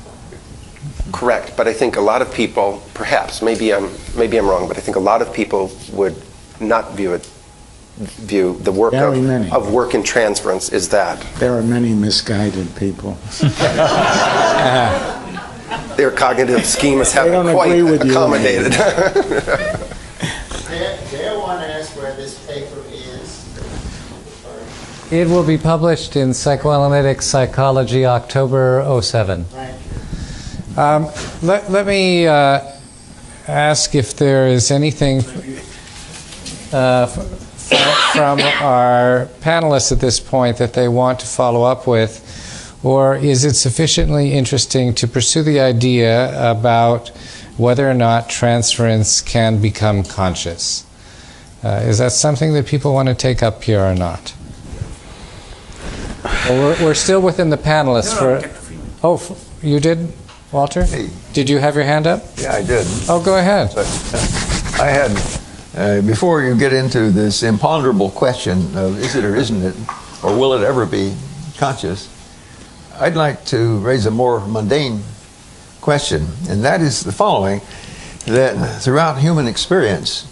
Correct, but I think a lot of people, perhaps, maybe I'm wrong, but I think a lot of people would not view the work of work in transference is that.
There are many misguided people.
Their cognitive schemas haven't quite accommodated.
May I want to ask where this paper is?
It will be published in Psychoanalytic Psychology, October 07.
Right.
Let me ask if there is anything from our panelists at this point that they want to follow up with, or is it sufficiently interesting to pursue the idea about whether or not transference can become conscious? Is that something that people want to take up here or not? Well, we're still within the panelists you did, Walter?
Hey.
Did you have your hand up?
Yeah, I did.
Oh, go ahead.
But I had, before you get into this imponderable question of is it or isn't it, or will it ever be conscious, I'd like to raise a more mundane question, and that is the following, that throughout human experience,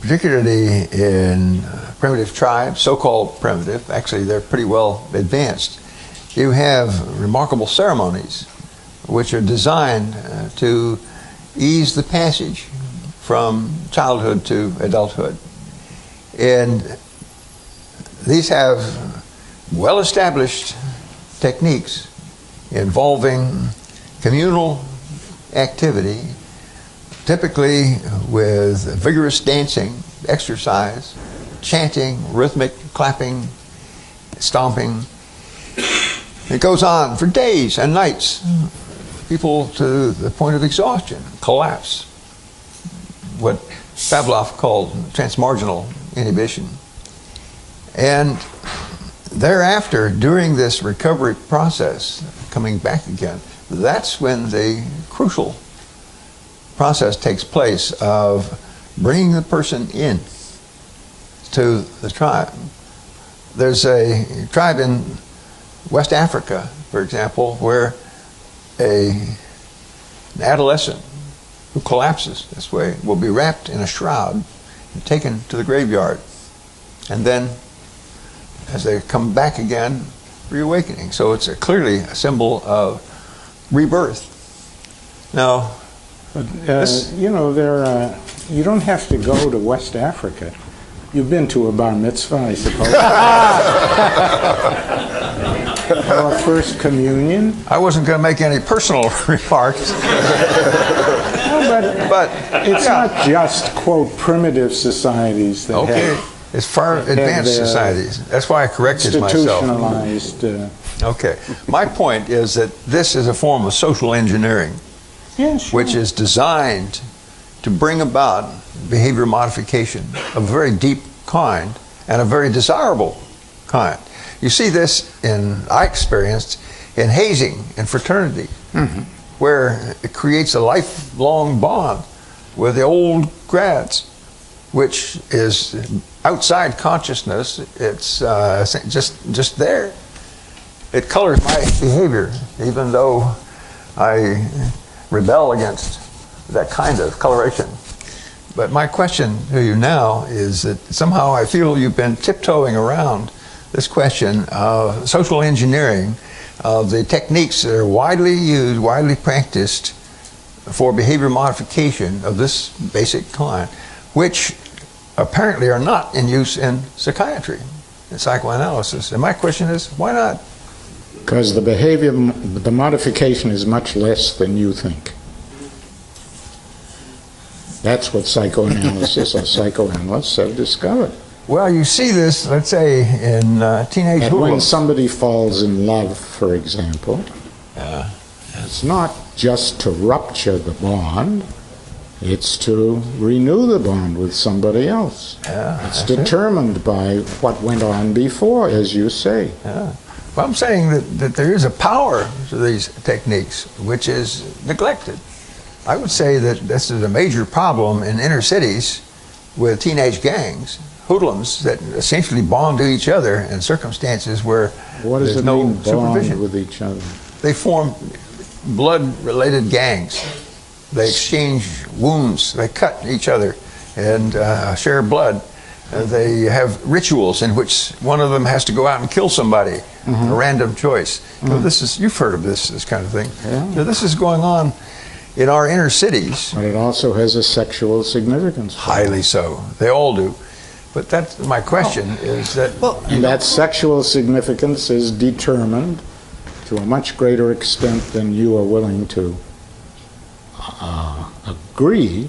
particularly in primitive tribes, so-called primitive, actually they're pretty well advanced, you have remarkable ceremonies which are designed to ease the passage from childhood to adulthood. And these have well-established techniques involving communal activity, typically with vigorous dancing, exercise, chanting, rhythmic clapping, stomping. It goes on for days and nights. People to the point of exhaustion, collapse, what Pavlov called transmarginal inhibition. And thereafter, during this recovery process, coming back again, that's when the crucial process takes place of bringing the person in to the tribe. There's a tribe in West Africa, for example, where an adolescent who collapses this way will be wrapped in a shroud and taken to the graveyard. And then, as they come back again, reawakening. So it's clearly a symbol of rebirth. Now,
but, you know, you don't have to go to West Africa. You've been to a bar mitzvah, I suppose. Or a first communion.
I wasn't going to make any personal remarks.
No, but it's not just, quote, primitive societies that have...
It's far advanced societies. That's why I corrected myself.
Institutionalized.
Okay. My point is that this is a form of social engineering,
Yeah, sure.
which is designed to bring about behavior modification of a very deep kind and a very desirable kind. You see this I experienced in hazing and fraternity, where it creates a lifelong bond with the old grads, which is outside consciousness. It's just there. It colors my behavior, even though I rebel against that kind of coloration. But my question to you now is that somehow I feel you've been tiptoeing around this question of social engineering, of the techniques that are widely used, widely practiced for behavior modification of this basic kind, which apparently are not in use in psychiatry, in psychoanalysis. And my question is, why not?
Because the modification is much less than you think. That's what psychoanalysis or psychoanalysts have discovered.
Well, you see this, let's say, in teenage
And when
hoodlums.
somebody falls in love, for example, it's not just to rupture the bond, it's to renew the bond with somebody else. It's determined by what went on before, as you say.
Well, I'm saying that there is a power to these techniques which is neglected. I would say that this is a major problem in inner cities with teenage gangs, hoodlums that essentially bond to each other in circumstances where
What does
there's
it
no
mean,
supervision.
bond with each other?
They form blood-related gangs. They exchange wounds. They cut each other and share blood. They have rituals in which one of them has to go out and kill somebody, a random choice. You've heard of this kind of thing. Now, this is going on in our inner cities.
But it also has a sexual significance.
Highly so. They all do. But that's my question is that...
And that sexual significance is determined to a much greater extent than you are willing to agree,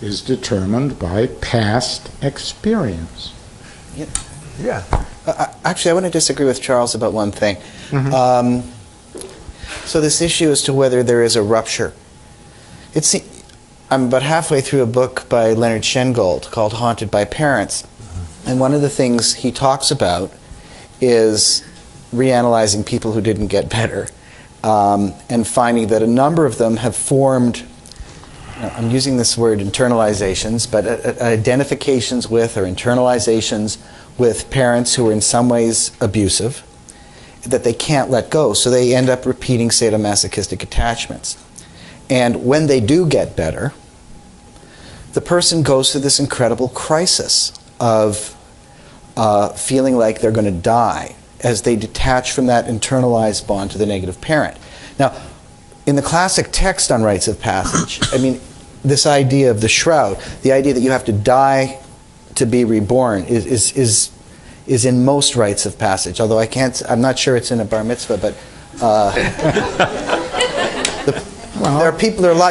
is determined by past experience.
Yeah.
Actually, I want to disagree with Charles about one thing. So this issue as to whether there is a rupture. I'm about halfway through a book by Leonard Shengold called Haunted by Parents. And one of the things he talks about is reanalyzing people who didn't get better, and finding that a number of them have formed, I'm using this word internalizations, but identifications with or internalizations with parents who are in some ways abusive that they can't let go. So they end up repeating sadomasochistic attachments. And when they do get better, the person goes through this incredible crisis of feeling like they're going to die as they detach from that internalized bond to the negative parent. Now, in the classic text on rites of passage, I mean, this idea of the shroud, the idea that you have to die to be reborn is in most rites of passage, although I'm not sure it's in a bar mitzvah, but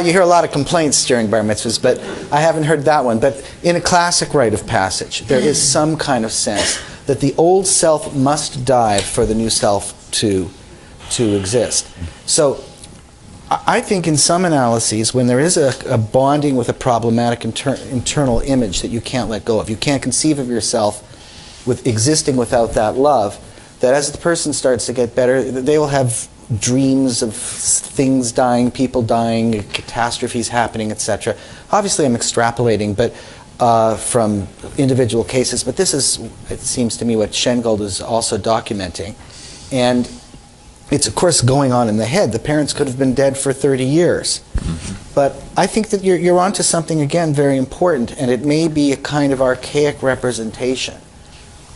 you hear a lot of complaints during bar mitzvahs, but I haven't heard that one. But in a classic rite of passage, there is some kind of sense that the old self must die for the new self to exist. So I think in some analyses, when there is a bonding with a problematic internal image that you can't let go of, you can't conceive of yourself with existing without that love, that as the person starts to get better, they will have dreams of things dying, people dying, catastrophes happening, etc. Obviously, I'm extrapolating, but from individual cases. But this is, it seems to me, what Schengold is also documenting, and it's of course going on in the head. The parents could have been dead for 30 years, but I think that you're onto something again very important, and it may be a kind of archaic representation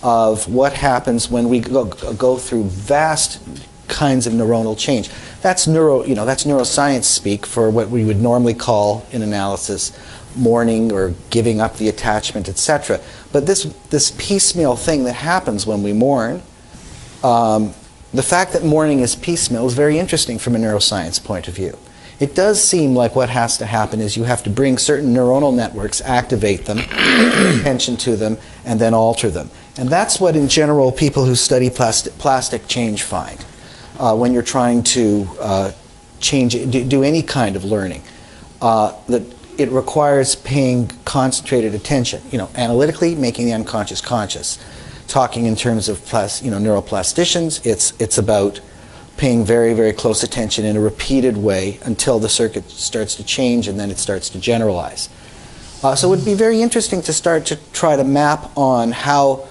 of what happens when we go through vast kinds of neuronal change. That's neuroscience speak for what we would normally call in analysis mourning or giving up the attachment, etc. But this piecemeal thing that happens when we mourn, the fact that mourning is piecemeal is very interesting from a neuroscience point of view. It does seem like what has to happen is you have to bring certain neuronal networks, activate them, pay attention to them, and then alter them. And that's what, in general, people who study plastic change find when you're trying to do any kind of learning. That it requires paying concentrated attention. Analytically, making the unconscious conscious. Talking in terms of neuroplasticians, it's about paying very, very close attention in a repeated way until the circuit starts to change and then it starts to generalize. So it would be very interesting to start to try to map on how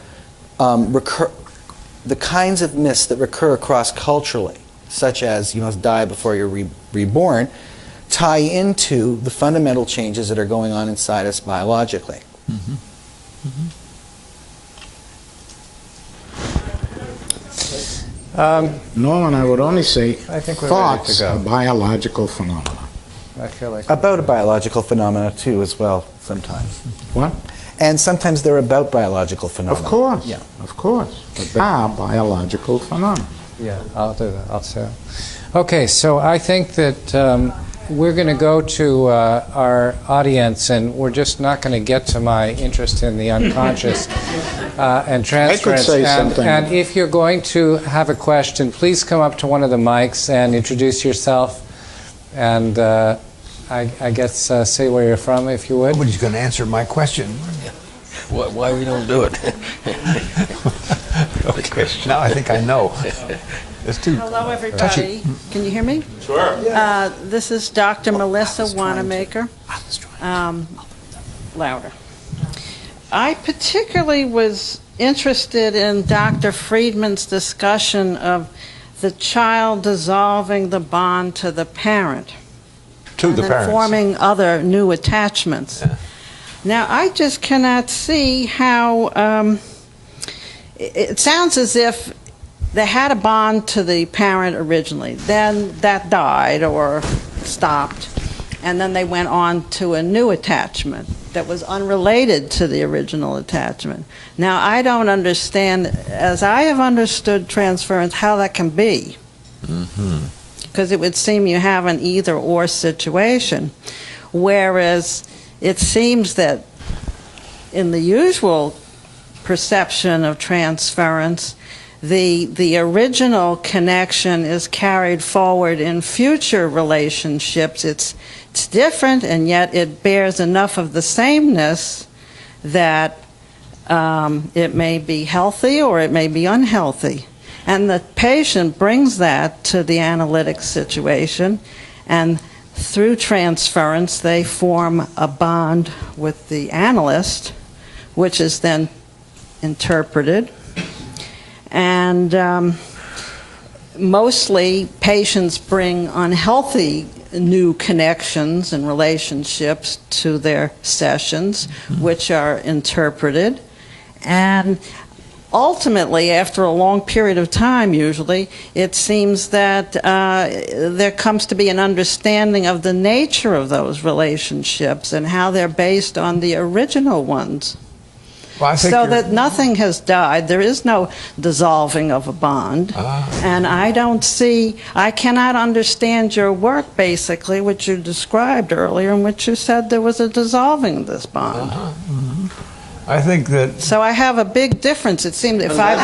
the kinds of myths that recur across culturally, such as you must die before you're reborn, tie into the fundamental changes that are going on inside us biologically. Mm-hmm. Mm-hmm.
Norman, I would only say
I think we're ready to
thoughts
go.
are biological phenomena.
I feel like
About a biological phenomena too, as well, sometimes.
What?
And sometimes they're about biological phenomena.
Of course.
Yeah.
Of course. But they are biological phenomena.
Yeah, I'll do that. I'll say. Okay, so I think that we're going to go to our audience, and we're just not going to get to my interest in the unconscious and transference.
I could say something.
And if you're going to have a question, please come up to one of the mics and introduce yourself, and I guess say where you're from, if you would.
Nobody's going to answer my question.
Why we don't do it?
Okay, now I think I know. It's too
Hello, everybody.
touchy.
Can you hear me?
Sure.
This is Dr. Melissa Wanamaker. Louder. I particularly was interested in Dr. Friedman's discussion of the child dissolving the bond to the parent.
To the
and
parents.
forming other new attachments.
Yeah.
Now, I just cannot see how it sounds as if they had a bond to the parent originally, then that died or stopped, and then they went on to a new attachment that was unrelated to the original attachment. Now, I don't understand, as I have understood transference, how that can be. Because it would seem you have an either-or situation, whereas it seems that in the usual perception of transference, the original connection is carried forward in future relationships. It's different, and yet it bears enough of the sameness that it may be healthy or it may be unhealthy. And the patient brings that to the analytic situation, and through transference, they form a bond with the analyst, which is then interpreted. And mostly, patients bring unhealthy new connections and relationships to their sessions, which are interpreted. And ultimately, after a long period of time, usually, it seems that there comes to be an understanding of the nature of those relationships and how they're based on the original ones.
Well, I think
so that nothing has died. There is no dissolving of a bond. And I cannot understand your work, basically, which you described earlier, in which you said there was a dissolving of this bond.
I think that.
So I have a big difference. It seems if I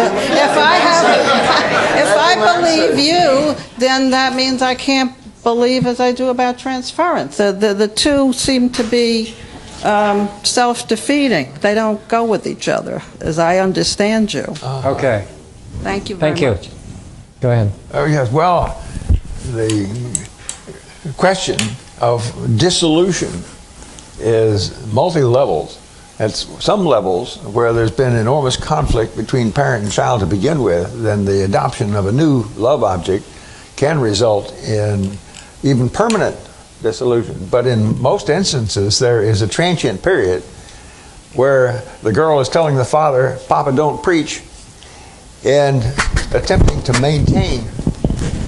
believe you, then that means I can't believe as I do about transference. The two seem to be self-defeating. They don't go with each other, as I understand you.
Okay.
Thank you very much.
Go ahead.
Oh, yes. Well, the question of dissolution is multi-levels. At some levels where there's been enormous conflict between parent and child to begin with, then the adoption of a new love object can result in even permanent dissolution. But in most instances, there is a transient period where the girl is telling the father, "Papa, don't preach," and attempting to maintain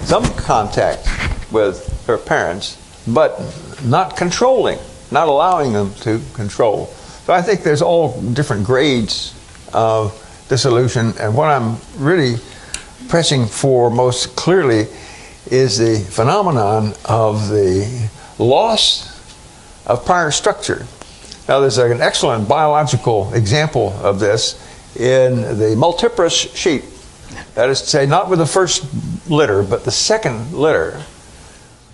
some contact with her parents, but not controlling, not allowing them to control. So I think there's all different grades of dissolution, and what I'm really pressing for most clearly is the phenomenon of the loss of prior structure. Now, there's an excellent biological example of this in the multiparous sheep. That is to say, not with the first litter, but the second litter.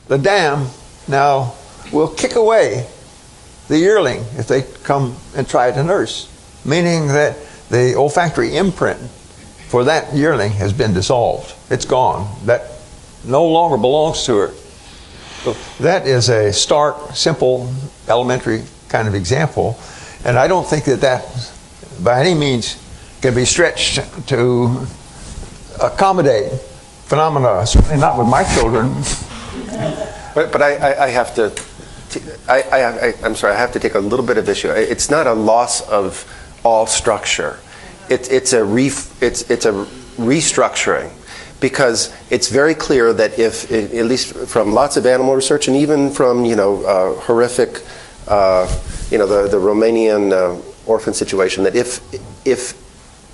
The dam now will kick away the yearling if they come and try to nurse, meaning that the olfactory imprint for that yearling has been dissolved. It's gone. That no longer belongs to her. So that is a stark, simple, elementary kind of example, and I don't think that that by any means can be stretched to accommodate phenomena, certainly not with my children.
But I have to. I'm sorry, I have to take a little bit of issue. It's not a loss of all structure. It's a restructuring, because it's very clear that if, at least from lots of animal research and even from horrific, the Romanian orphan situation, that if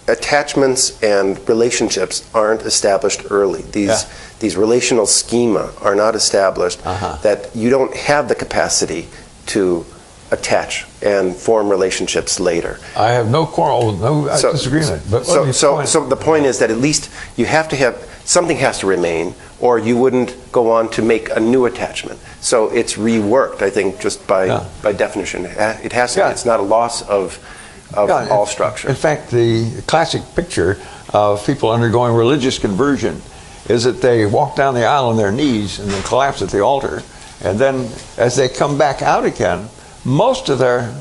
attachments and relationships aren't established early, these relational schema are not established, that you don't have the capacity to attach and form relationships later.
I have no quarrel, no disagreement. But
so the point is that at least you have to have, something has to remain, or you wouldn't go on to make a new attachment. So it's reworked, I think, just by definition. It has to. It's not a loss of all structure.
In fact, the classic picture of people undergoing religious conversion is that they walk down the aisle on their knees and then collapse at the altar, and then as they come back out again, most of their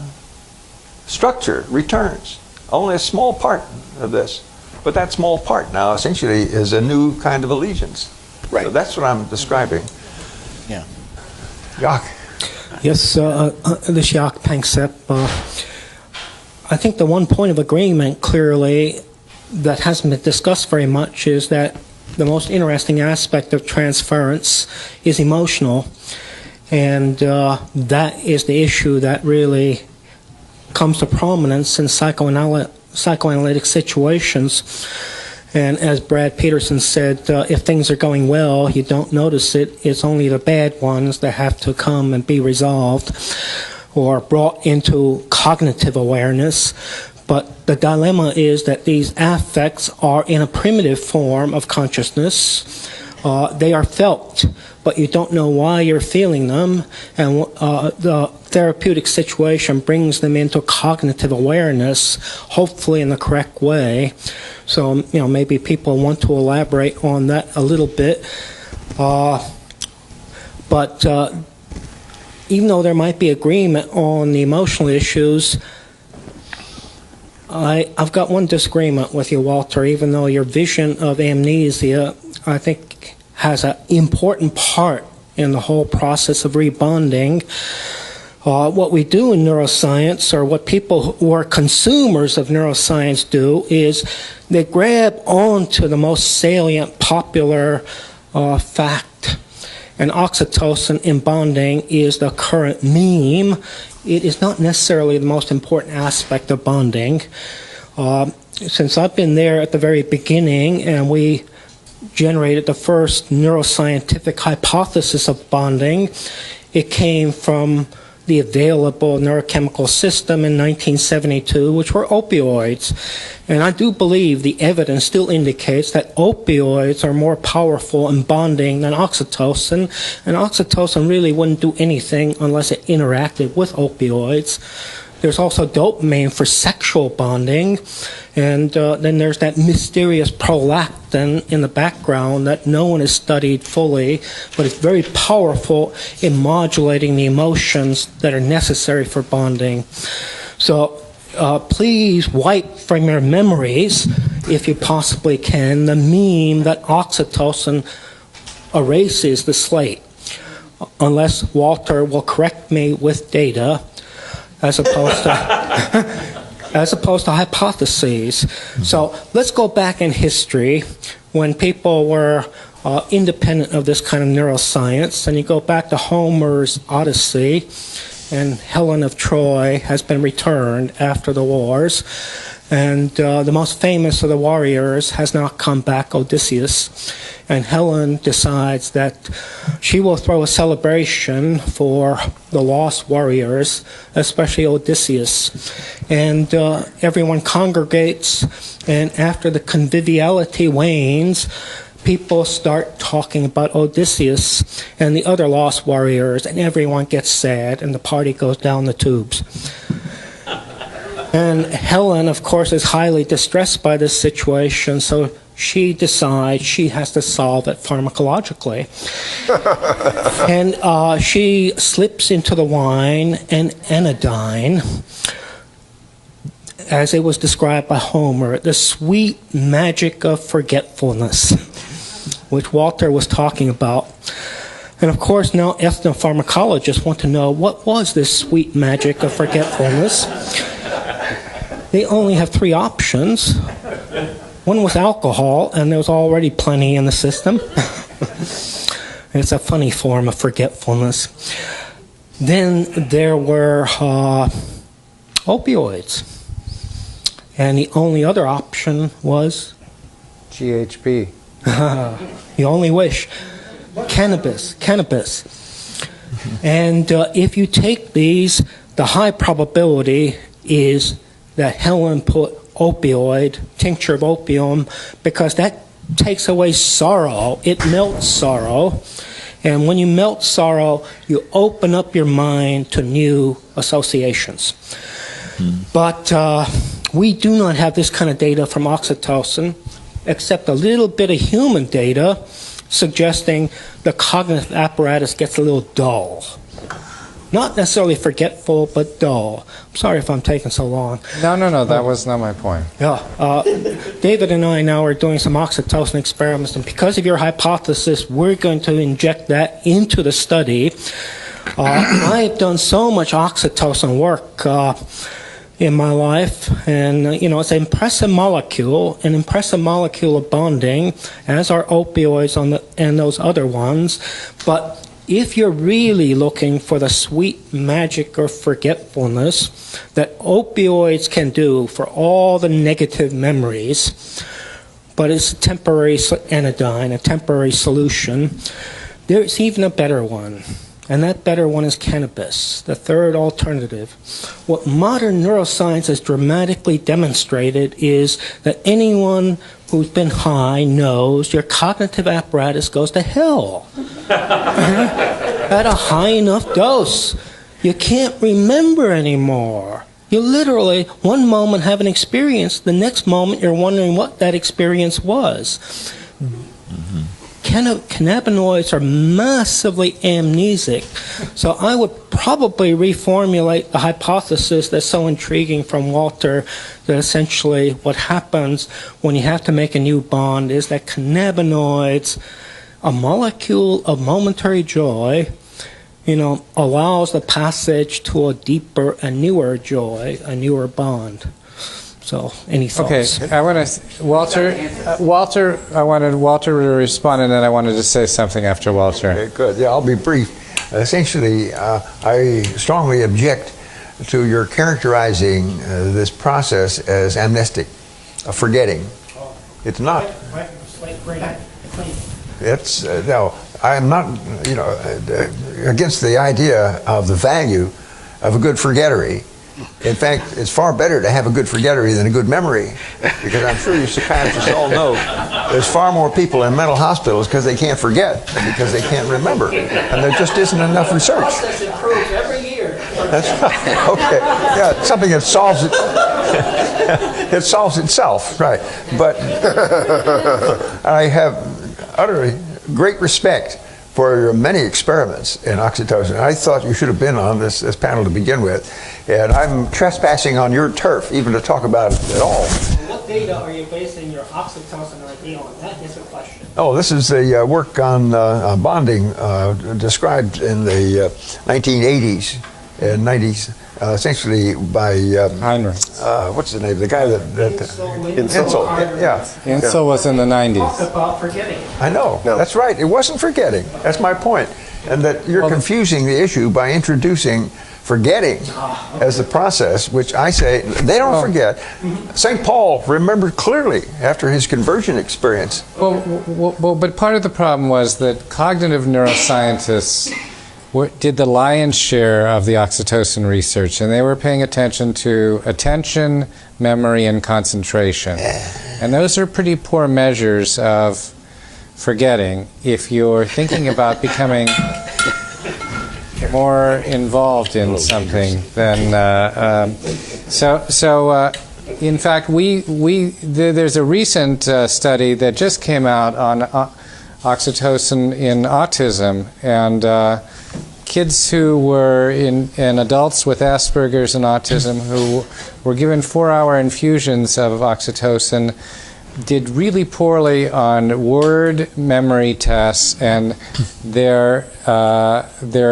structure returns. Only a small part of this, but that small part now essentially is a new kind of allegiance.
Right.
So that's what I'm describing.
Yeah.
Jacques.
Yes, this is Jacques Panksepp. I think the one point of agreement clearly that hasn't been discussed very much is that the most interesting aspect of transference is emotional, and that is the issue that really comes to prominence in psychoanalytic situations. And as Brad Peterson said, if things are going well, you don't notice it. It's only the bad ones that have to come and be resolved or brought into cognitive awareness. But the dilemma is that these affects are in a primitive form of consciousness. They are felt, but you don't know why you're feeling them, and the therapeutic situation brings them into cognitive awareness, hopefully in the correct way. So, maybe people want to elaborate on that a little bit. But even though there might be agreement on the emotional issues, I've got one disagreement with you, Walter, even though your vision of amnesia, I think, has an important part in the whole process of rebonding. What we do in neuroscience, or what people who are consumers of neuroscience do, is they grab onto the most salient, popular fact. And oxytocin in bonding is the current meme. It is not necessarily the most important aspect of bonding. Since I've been there at the very beginning, and we generated the first neuroscientific hypothesis of bonding, it came from the available neurochemical system in 1972, which were opioids. And I do believe the evidence still indicates that opioids are more powerful in bonding than oxytocin, and oxytocin really wouldn't do anything unless it interacted with opioids. There's also dopamine for sexual bonding, and then there's that mysterious prolactin in the background that no one has studied fully, but it's very powerful in modulating the emotions that are necessary for bonding. So please wipe from your memories, if you possibly can, the meme that oxytocin erases the slate, unless Walter will correct me with data, as opposed to hypotheses. So let's go back in history when people were independent of this kind of neuroscience, and you go back to Homer's Odyssey, and Helen of Troy has been returned after the wars, and the most famous of the warriors has not come back, Odysseus, and Helen decides that she will throw a celebration for the lost warriors, especially Odysseus. And everyone congregates, and after the conviviality wanes, people start talking about Odysseus and the other lost warriors, and everyone gets sad, and the party goes down the tubes. And Helen, of course, is highly distressed by this situation, so she decides she has to solve it pharmacologically. And she slips into the wine an anodyne, as it was described by Homer, the sweet magic of forgetfulness, which Walter was talking about. And of course, now ethnopharmacologists want to know, what was this sweet magic of forgetfulness? They only have three options. One was alcohol, and there was already plenty in the system. It's a funny form of forgetfulness. Then there were opioids. And the only other option was?
GHB.
You only wish. Cannabis. And if you take these, the high probability is that Helen put opioid, tincture of opium, because that takes away sorrow. It melts sorrow. And when you melt sorrow, you open up your mind to new associations. But we do not have this kind of data from oxytocin, except a little bit of human data suggesting the cognitive apparatus gets a little dull. Not necessarily forgetful, but dull. I'm sorry if I'm taking so long.
No, that was not my point.
Yeah, David and I now are doing some oxytocin experiments, and because of your hypothesis, we're going to inject that into the study. I've done so much oxytocin work in my life, and it's an impressive molecule of bonding, as are opioids and those other ones. But if you're really looking for the sweet magic or forgetfulness that opioids can do for all the negative memories, but it's a temporary anodyne, a temporary solution, there's even a better one. And that better one is cannabis, the third alternative. What modern neuroscience has dramatically demonstrated is that anyone who's been high knows your cognitive apparatus goes to hell at a high enough dose. You can't remember anymore. You literally, one moment have an experience, the next moment you're wondering what that experience was. Cannabinoids are massively amnesic, so I would probably reformulate the hypothesis that's so intriguing from Walter, that essentially what happens when you have to make a new bond is that cannabinoids, a molecule of momentary joy, allows the passage to a deeper and newer joy, a newer bond. So, any thoughts?
Okay, I want to, Walter, I wanted Walter to respond, and then I wanted to say something after Walter.
Okay, good. Yeah, I'll be brief. Essentially, I strongly object to your characterizing this process as amnestic, forgetting. It's not. It's no. I am not, against the idea of the value of a good forgettery. In fact, it's far better to have a good forgettery than a good memory, because I'm sure you psychiatrists all know there's far more people in mental hospitals because they can't forget, because they can't remember, and there just isn't enough research.
The process improves every year.
That's right. Okay. Yeah, something that solves it. It solves itself, right? But I have utterly great respect for your many experiments in oxytocin. I thought you should have been on this panel to begin with, and I'm trespassing on your turf even to talk about it at all.
What data are you basing your oxytocin idea on? That is a question.
Oh, this is the work on bonding described in the 1980s and 90s, essentially by
Heinrich.
what's the name? The guy that Insel. Yeah.
Insel was in the 90s.
About forgetting.
I know.
No.
That's right. It wasn't forgetting. That's my point. And that you're confusing the issue by introducing forgetting as the process, which I say they don't forget. St. Paul remembered clearly after his conversion experience.
Well, but part of the problem was that cognitive neuroscientists did the lion's share of the oxytocin research, and they were paying attention to attention, memory, and concentration. And those are pretty poor measures of forgetting if you're thinking about becoming more involved in something than in fact there's a recent study that just came out on oxytocin in autism, and kids who were and adults with Asperger's and autism who were given 4-hour infusions of oxytocin did really poorly on word memory tests, and their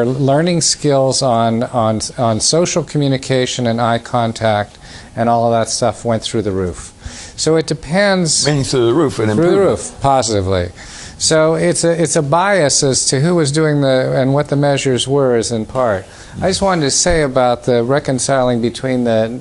learning skills on social communication and eye contact and all of that stuff went through the roof. So it depends.
Meaning through the roof and
through the roof, positively. So it's a bias as to who was doing and what the measures were, is in part. I just wanted to say about the reconciling between the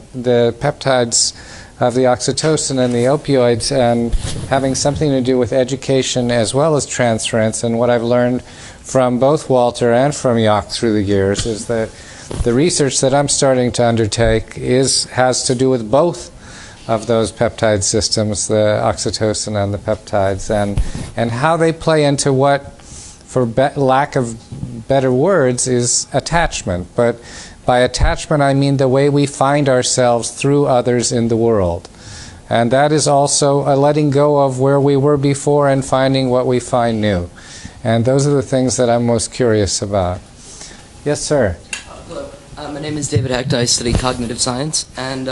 peptides of the oxytocin and the opioids, and having something to do with education as well as transference. And what I've learned from both Walter and from Jock through the years is that the research that I'm starting to undertake has to do with both of those peptide systems, the oxytocin and the peptides, and how they play into what, for lack of better words, is attachment. But by attachment, I mean the way we find ourselves through others in the world. And that is also a letting go of where we were before and finding what we find new. And those are the things that I'm most curious about. Yes, sir.
Hello. My name is David Hecht. I study cognitive science. And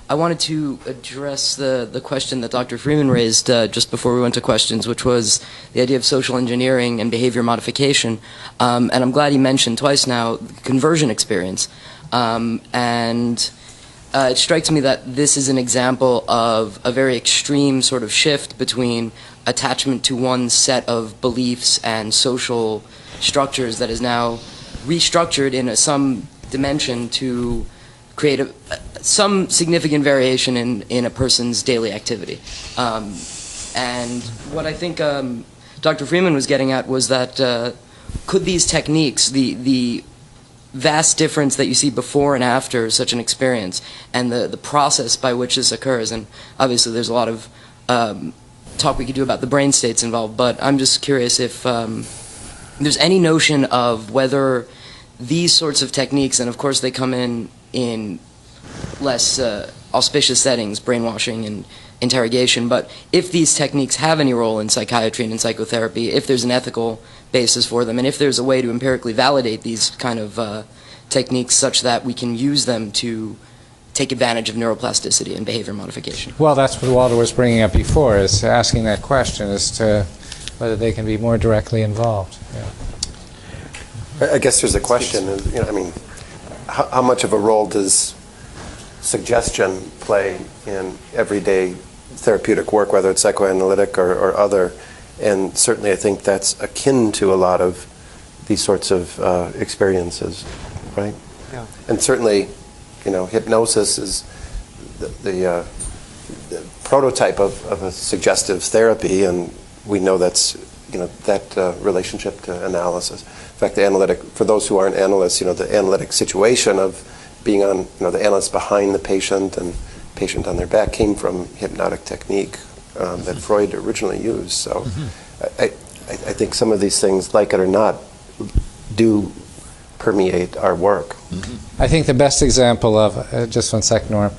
I wanted to address the question that Dr. Freeman raised just before we went to questions, which was the idea of social engineering and behavior modification. And I'm glad he mentioned twice now the conversion experience. It strikes me that this is an example of a very extreme sort of shift between attachment to one set of beliefs and social structures that is now restructured in some dimension to create some significant variation in a person's daily activity. And what I think Dr. Freeman was getting at was that could these techniques, the vast difference that you see before and after such an experience, and the process by which this occurs, and obviously there's a lot of talk we could do about the brain states involved, but I'm just curious if there's any notion of whether these sorts of techniques, and of course they come in less auspicious settings, brainwashing and interrogation. But if these techniques have any role in psychiatry and in psychotherapy, if there's an ethical basis for them, and if there's a way to empirically validate these kind of techniques such that we can use them to take advantage of neuroplasticity and behavior modification.
Well, that's what Walter was bringing up before, is asking that question as to whether they can be more directly involved. Yeah.
I guess there's a question, I mean, how much of a role does suggestion play in everyday therapeutic work, whether it's psychoanalytic or other? And certainly I think that's akin to a lot of these sorts of experiences, right?
Yeah.
And certainly, hypnosis is the prototype of a suggestive therapy, and we know that's, that relationship to analysis. In fact, for those who aren't analysts, the analytic situation of being on, the analyst behind the patient and patient on their back came from hypnotic technique that Freud originally used. So I think some of these things, like it or not, do permeate our work.
I think the best example of, just one second, Norm,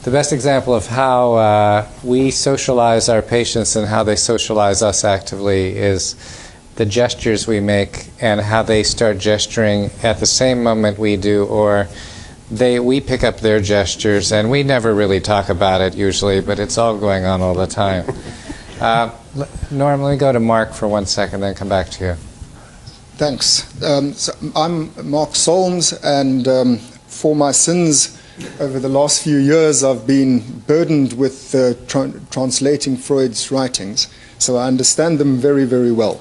the best example of how we socialize our patients and how they socialize us actively is the gestures we make and how they start gesturing at the same moment we do, or we pick up their gestures, and we never really talk about it usually, but it's all going on all the time. Norm, let me go to Mark for 1 second, then come back to you.
Thanks. So I'm Mark Solms, and for my sins over the last few years, I've been burdened with translating Freud's writings, so I understand them very, very well.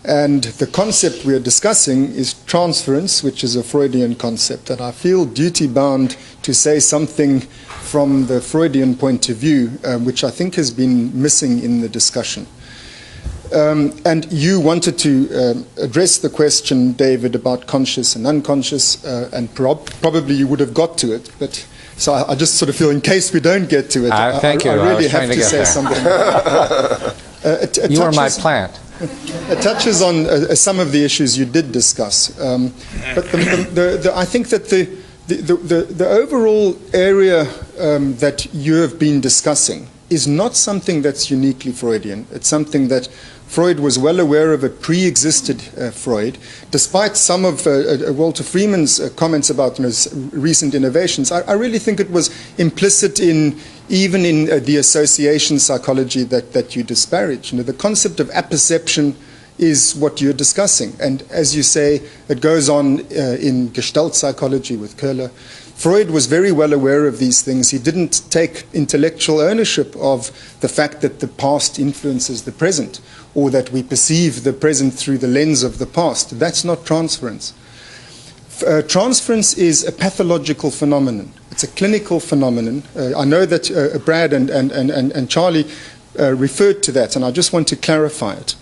And the concept we are discussing is transference, which is a Freudian concept, and I feel duty-bound to say something from the Freudian point of view, which I think has been missing in the discussion. And you wanted to address the question, David, about conscious and unconscious, and probably you would have got to it, but so I just sort of feel in case we don't get to it,
thank you.
I really have to say
there.
something.
You are my plant.
It touches on some of the issues you did discuss, but I think that the overall area that you have been discussing is not something that's uniquely Freudian. It's something that Freud was well aware of. It pre-existed Freud. Despite some of Walter Freeman's comments about recent innovations, I really think it was implicit even in the association psychology that you disparage. The concept of apperception is what you're discussing. And as you say, it goes on in Gestalt psychology with Köhler. Freud was very well aware of these things. He didn't take intellectual ownership of the fact that the past influences the present, or that we perceive the present through the lens of the past. That's not transference. Transference is a pathological phenomenon. It's a clinical phenomenon. I know that Brad and Charlie referred to that, and I just want to clarify it.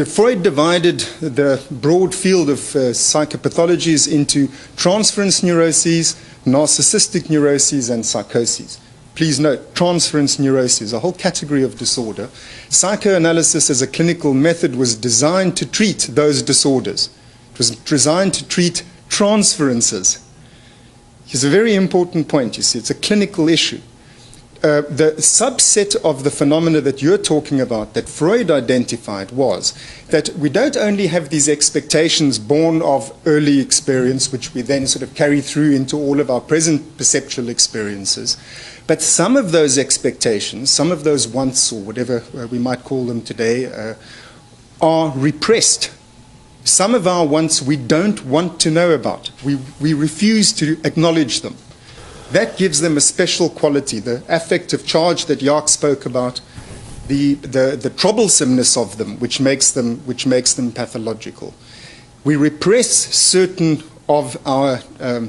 Freud divided the broad field of psychopathologies into transference neuroses, narcissistic neuroses, and psychoses. Please note, transference neuroses, a whole category of disorder. Psychoanalysis as a clinical method was designed to treat those disorders. It was designed to treat transferences. It's a very important point, you see. It's a clinical issue. The subset of the phenomena that you're talking about, that Freud identified, was that we don't only have these expectations born of early experience, which we then sort of carry through into all of our present perceptual experiences, but some of those expectations, some of those wants, or whatever we might call them today, are repressed. Some of our wants we don't want to know about. We refuse to acknowledge them. That gives them a special quality, the affective charge that Jacques spoke about, the troublesomeness of them, which makes them pathological. We repress certain of our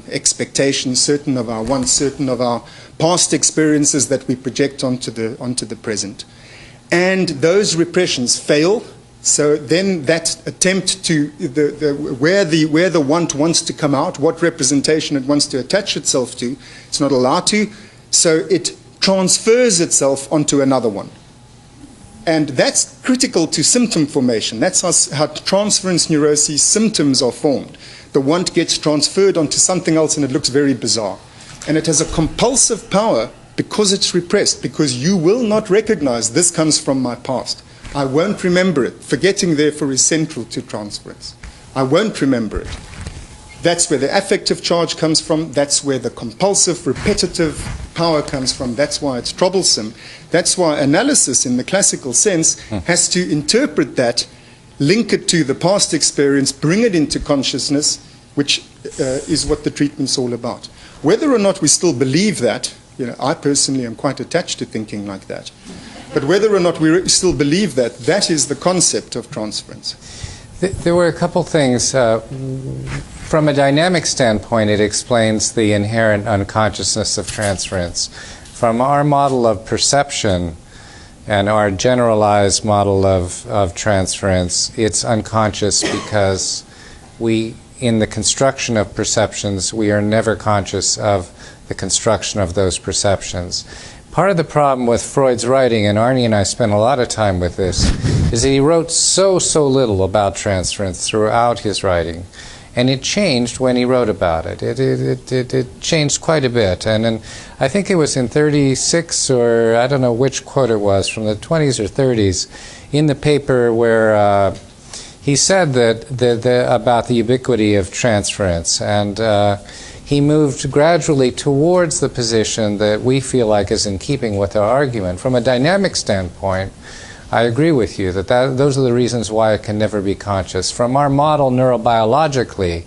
expectations, certain of our wants, certain of our past experiences that we project onto the present, and those repressions fail. So then that attempt to where the want wants to come out, what representation it wants to attach itself to, it's not allowed to, so it transfers itself onto another one. And that's critical to symptom formation. That's how transference neuroses symptoms are formed. The want gets transferred onto something else and it looks very bizarre. And it has a compulsive power because it's repressed, because you will not recognize this comes from my past. I won't remember it. Forgetting, therefore, is central to transference. I won't remember it. That's where the affective charge comes from. That's where the compulsive, repetitive power comes from. That's why it's troublesome. That's why analysis, in the classical sense, has to interpret that, link it to the past experience, bring it into consciousness, which is what the treatment's all about. Whether or not we still believe that, I personally am quite attached to thinking like that. But whether or not we still believe that, that is the concept of transference.
There were a couple things. From a dynamic standpoint, it explains the inherent unconsciousness of transference. From our model of perception and our generalized model of transference, it's unconscious because in the construction of perceptions, we are never conscious of the construction of those perceptions. Part of the problem with Freud's writing, and Arnie and I spent a lot of time with this, is that he wrote so little about transference throughout his writing. And it changed when he wrote about it. It changed quite a bit. And I think it was in 36, or I don't know which quote it was, from the 20s or 30s, in the paper where he said that about the ubiquity of transference. And he moved gradually towards the position that we feel like is in keeping with our argument. From a dynamic standpoint, I agree with you that those are the reasons why it can never be conscious. From our model neurobiologically,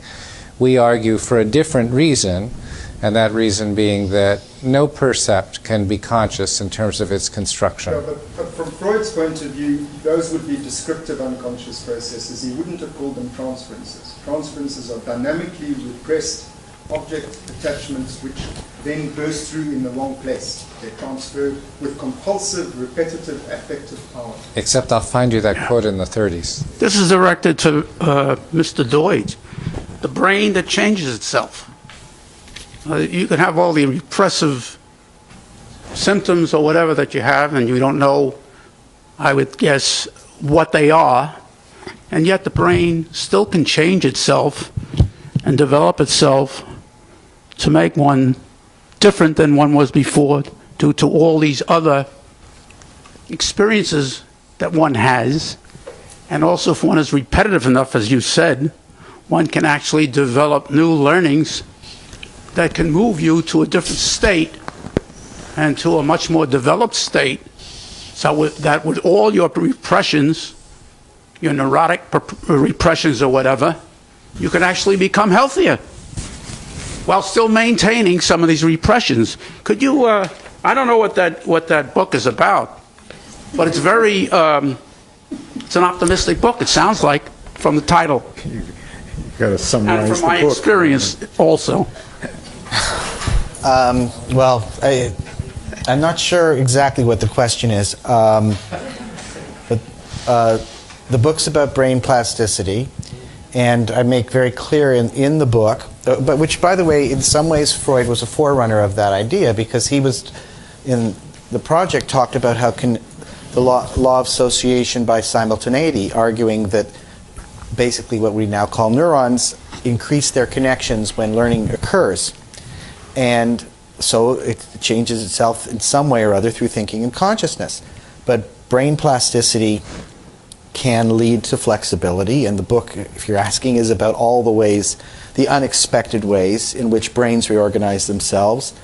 we argue for a different reason, and that reason being that no percept can be conscious in terms of its construction.
Yeah, but from Freud's point of view, those would be descriptive unconscious processes. He wouldn't have called them transferences. Transferences are dynamically repressed object attachments which then burst through in the wrong place. They transfer with compulsive, repetitive, affective power.
Except I'll find you that quote in the 30s.
This is directed to Mr. Deutsch. The brain that changes itself. You can have all the repressive symptoms or whatever that you have, and you don't know, I would guess, what they are, and yet the brain still can change itself and develop itself to make one different than one was before, due to all these other experiences that one has. And also, if one is repetitive enough, as you said, one can actually develop new learnings that can move you to a different state and to a much more developed state, so that with all your repressions, your neurotic repressions or whatever, you can actually become healthier while still maintaining some of these repressions. Could you, I don't know what that book is about, but it's very, it's an optimistic book, it sounds like, from the title.
You got to summarize
and from my
the book.
experience also.
Well, I'm not sure exactly what the question is, but the book's about brain plasticity, and I make very clear in the book, but which, by the way, in some ways Freud was a forerunner of that idea, because he was, in the project, talked about how the law of association by simultaneity, arguing that basically what we now call neurons increase their connections when learning occurs. And so it changes itself in some way or other through thinking and consciousness. But brain plasticity can lead to flexibility, and the book, if you're asking, is about all the ways, the unexpected ways in which brains reorganize themselves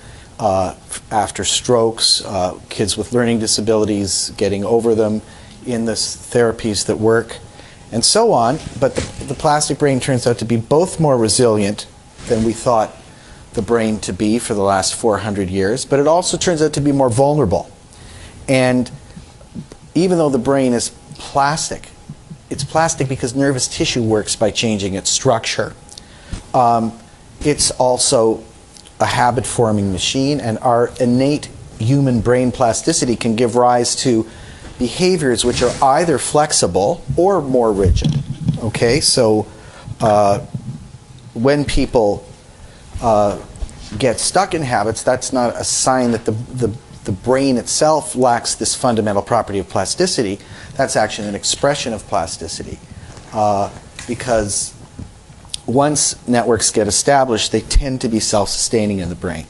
after strokes, kids with learning disabilities getting over them, in the therapies that work, and so on. But the plastic brain turns out to be both more resilient than we thought the brain to be for the last 400 years, but it also turns out to be more vulnerable. And even though the brain is plastic, it's plastic because nervous tissue works by changing its structure. It's also a habit-forming machine, and our innate human brain plasticity can give rise to behaviors which are either flexible or more rigid. Okay, so when people get stuck in habits, that's not a sign that the brain itself lacks this fundamental property of plasticity. That's actually an expression of plasticity, because once networks get established, they tend to be self-sustaining in the brain.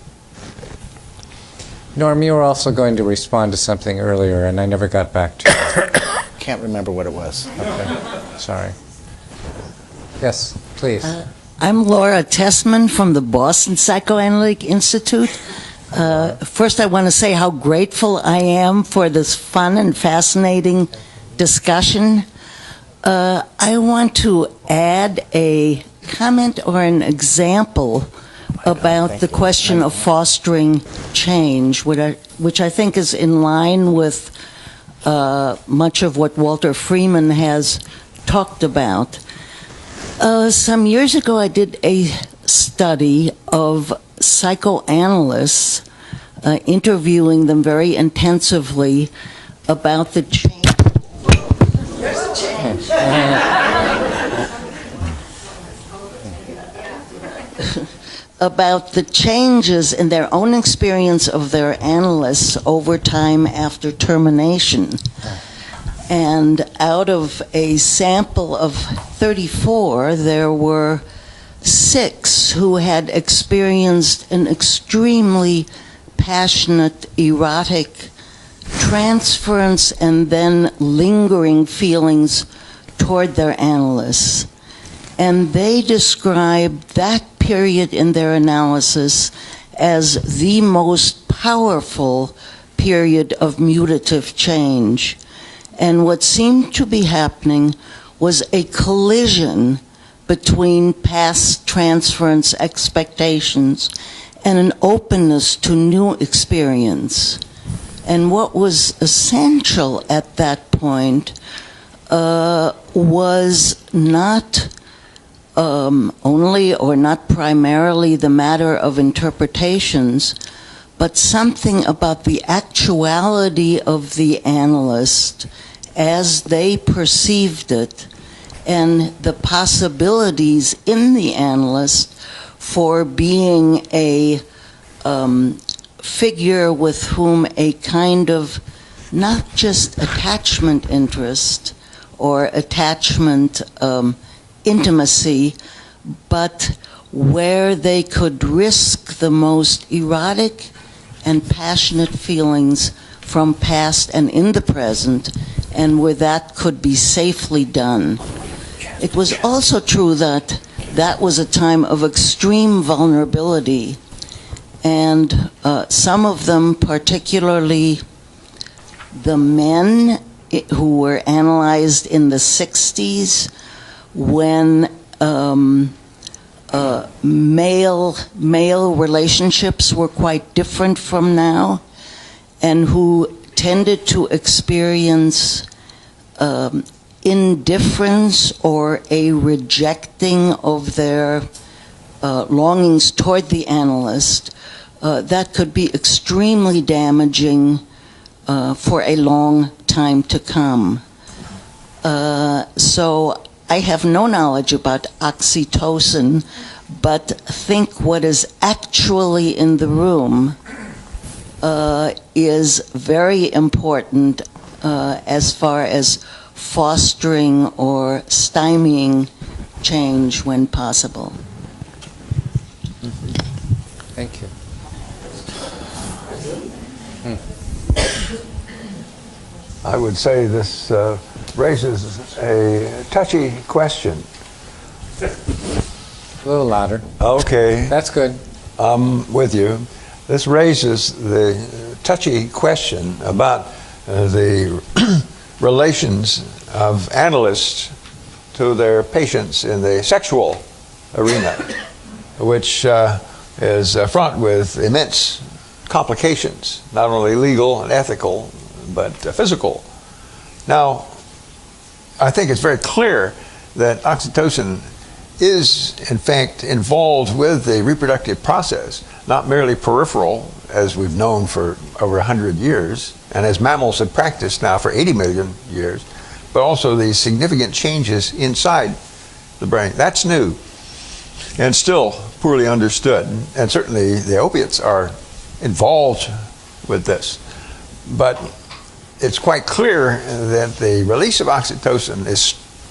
Norm, you were also going to respond to something earlier, and I never got back to you.
Can't remember what it was.
Okay, sorry. Yes, please.
I'm Laura Tessman from the Boston Psychoanalytic Institute. First, I want to say how grateful I am for this fun and fascinating discussion. I want to add a comment or an example about the question of fostering change, which I think is in line with much of what Walter Freeman has talked about. Some years ago, I did a study of psychoanalysts, interviewing them very intensively about the change. About the changes in their own experience of their analysts over time after termination. And out of a sample of 34, there were 6 who had experienced an extremely passionate, erotic transference and then lingering feelings toward their analysts. And they described that period in their analysis as the most powerful period of mutative change. And what seemed to be happening was a collision between past transference expectations and an openness to new experience. And what was essential at that point was not only or not primarily the matter of interpretations, but something about the actuality of the analyst as they perceived it and the possibilities in the analyst for being a figure with whom a kind of not just attachment interest or attachment intimacy, but where they could risk the most erotic and passionate feelings from past and in the present, and where that could be safely done. It was also true that that was a time of extreme vulnerability, and some of them, particularly the men who were analyzed in the 60s, when male relationships were quite different from now, and who tended to experience indifference or a rejecting of their longings toward the analyst, that could be extremely damaging for a long time to come. So I have no knowledge about oxytocin, but think what is actually in the room is very important as far as fostering or stymieing change when possible.
Thank you.
I would say this raises a touchy question.
A little louder.
Okay.
That's good.
I'm with you. This raises the touchy question about the relations of analysts to their patients in the sexual arena, which is fraught with immense complications, not only legal and ethical, but physical. Now, I think it's very clear that oxytocin is, in fact, involved with the reproductive process, not merely peripheral, as we've known for over 100 years, and as mammals have practiced now for 80 million years, but also the significant changes inside the brain. That's new and still poorly understood, and certainly the opiates are involved with this. But it's quite clear that the release of oxytocin is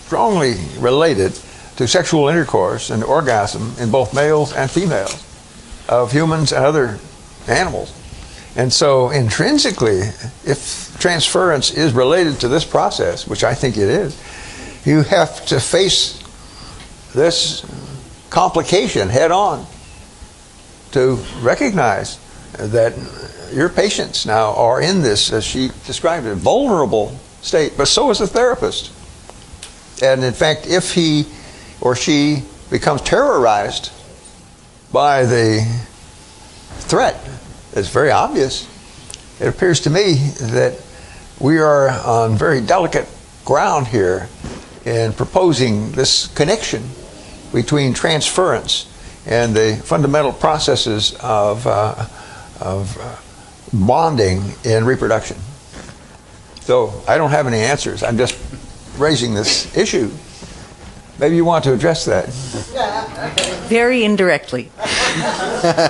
strongly related to sexual intercourse and orgasm in both males and females of humans and other animals. And so intrinsically, if transference is related to this process, which I think it is, you have to face this complication head on to recognize that your patients now are in this, as she described it, vulnerable state, but so is the therapist. And in fact, if he or she becomes terrorized by the threat, it's very obvious. It appears to me that we are on very delicate ground here in proposing this connection between transference and the fundamental processes of bonding in reproduction. So I don't have any answers. I'm just raising this issue. Maybe you want to address that.
Very indirectly.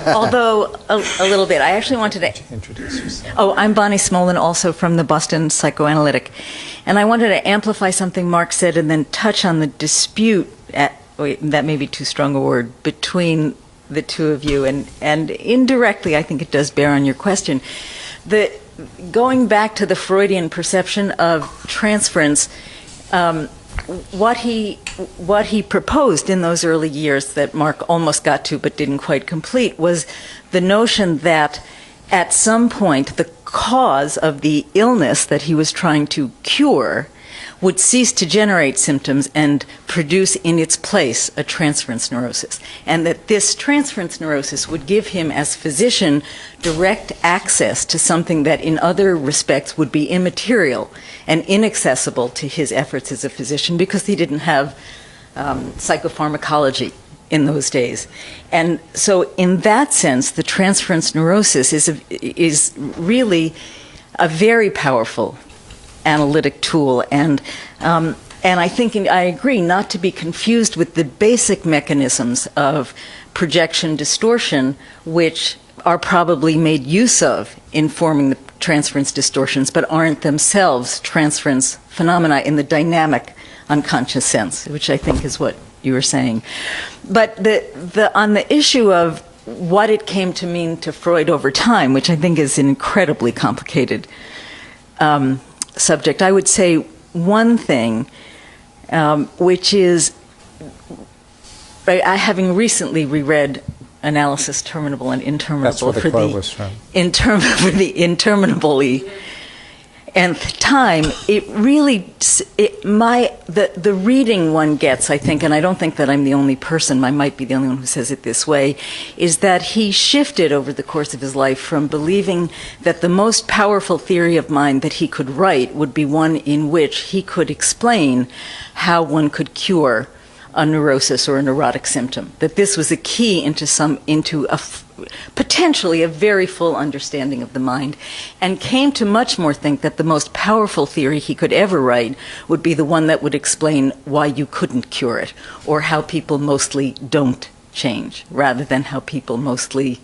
Although a little bit. I actually wanted to
introduce yourself.
Oh, I'm Bonnie Smolin, also from the Boston Psychoanalytic. And I wanted to amplify something Mark said and then touch on the dispute, that may be too strong a word, between the two of you. And indirectly, I think it does bear on your question. Going back to the Freudian perception of transference, what he proposed in those early years that Mark almost got to but didn't quite complete was the notion that at some point the cause of the illness that he was trying to cure would cease to generate symptoms and produce in its place a transference neurosis. And that this transference neurosis would give him, as physician, direct access to something that in other respects would be immaterial and inaccessible to his efforts as a physician because he didn't have psychopharmacology in those days. And so in that sense, the transference neurosis is really a very powerful analytic tool, and I think I agree not to be confused with the basic mechanisms of projection distortion, which are probably made use of in forming the transference distortions, but aren't themselves transference phenomena in the dynamic unconscious sense, which I think is what you were saying. But on the issue of what it came to mean to Freud over time, which I think is an incredibly complicated subject, I would say one thing, which is, having recently reread Analysis Terminable and Interminable.
That's where the quote was from.
For the interminably nth time, it really, the reading one gets, I think, and I don't think that I'm the only person, I might be the only one who says it this way, is that he shifted over the course of his life from believing that the most powerful theory of mind that he could write would be one in which he could explain how one could cure a neurosis or a neurotic symptom. That this was a key into potentially a very full understanding of the mind, and came to much more think that the most powerful theory he could ever write would be the one that would explain why you couldn't cure it, or how people mostly don't change, rather than how people mostly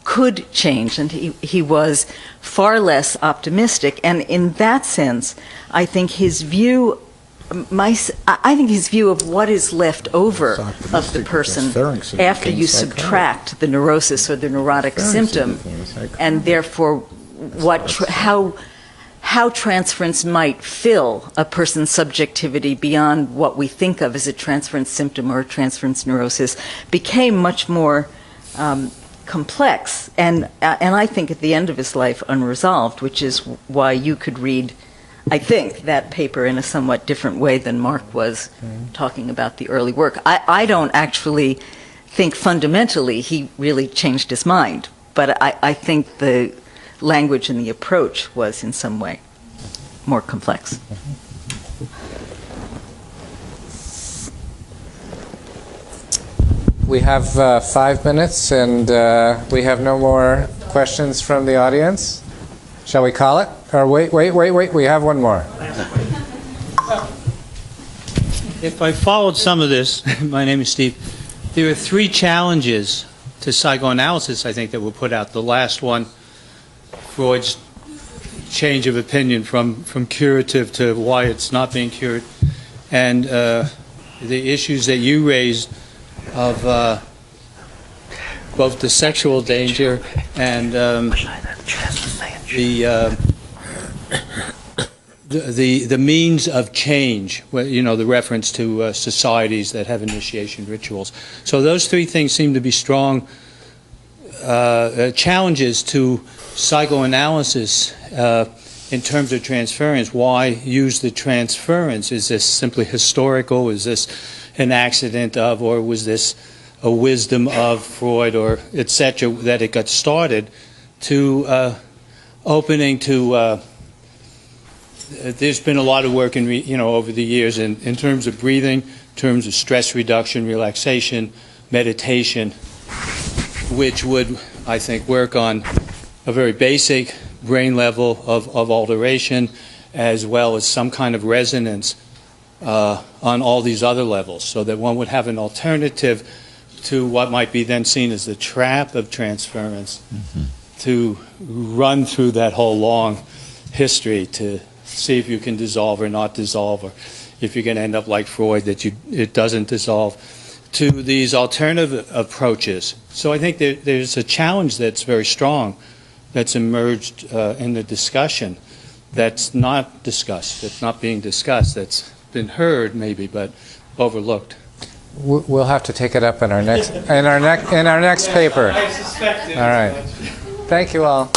could change. And he was far less optimistic, and in that sense, I think his view of what is left over of the person after you subtract the neurosis or the neurotic symptom, and therefore how transference might fill a person's subjectivity beyond what we think of as a transference symptom or a transference neurosis, became much more complex, and I think at the end of his life unresolved, which is why you could read, I think, that paper in a somewhat different way than Mark was talking about the early work. I don't actually think fundamentally he really changed his mind, but I think the language and the approach was in some way more complex.
We have 5 minutes, and we have no more questions from the audience. Shall we call it? Or wait, we have one more.
If I followed some of this, my name is Steve, there are 3 challenges to psychoanalysis, I think, that were put out. The last one, Freud's change of opinion from curative to why it's not being cured, and the issues that you raised of both the sexual danger and the means of change, you know, the reference to societies that have initiation rituals. So those three things seem to be strong challenges to psychoanalysis in terms of transference. Why use the transference? Is this simply historical? Is this an accident of, or was this a wisdom of Freud, or etc., that it got started, to opening to there's been a lot of work in over the years in terms of breathing, in terms of stress reduction, relaxation, meditation, which would, I think, work on a very basic brain level of alteration, as well as some kind of resonance on all these other levels, so that one would have an alternative to what might be then seen as the trap of transference, to run through that whole long history to see if you can dissolve or not dissolve, or if you're going to end up like Freud, that it doesn't dissolve, to these alternative approaches. So I think there's a challenge that's very strong that's emerged in the discussion that's not discussed, that's not being discussed, that's been heard maybe, but overlooked.
We'll have to take it up in our next paper.
I suspect it.
All right. Thank you all.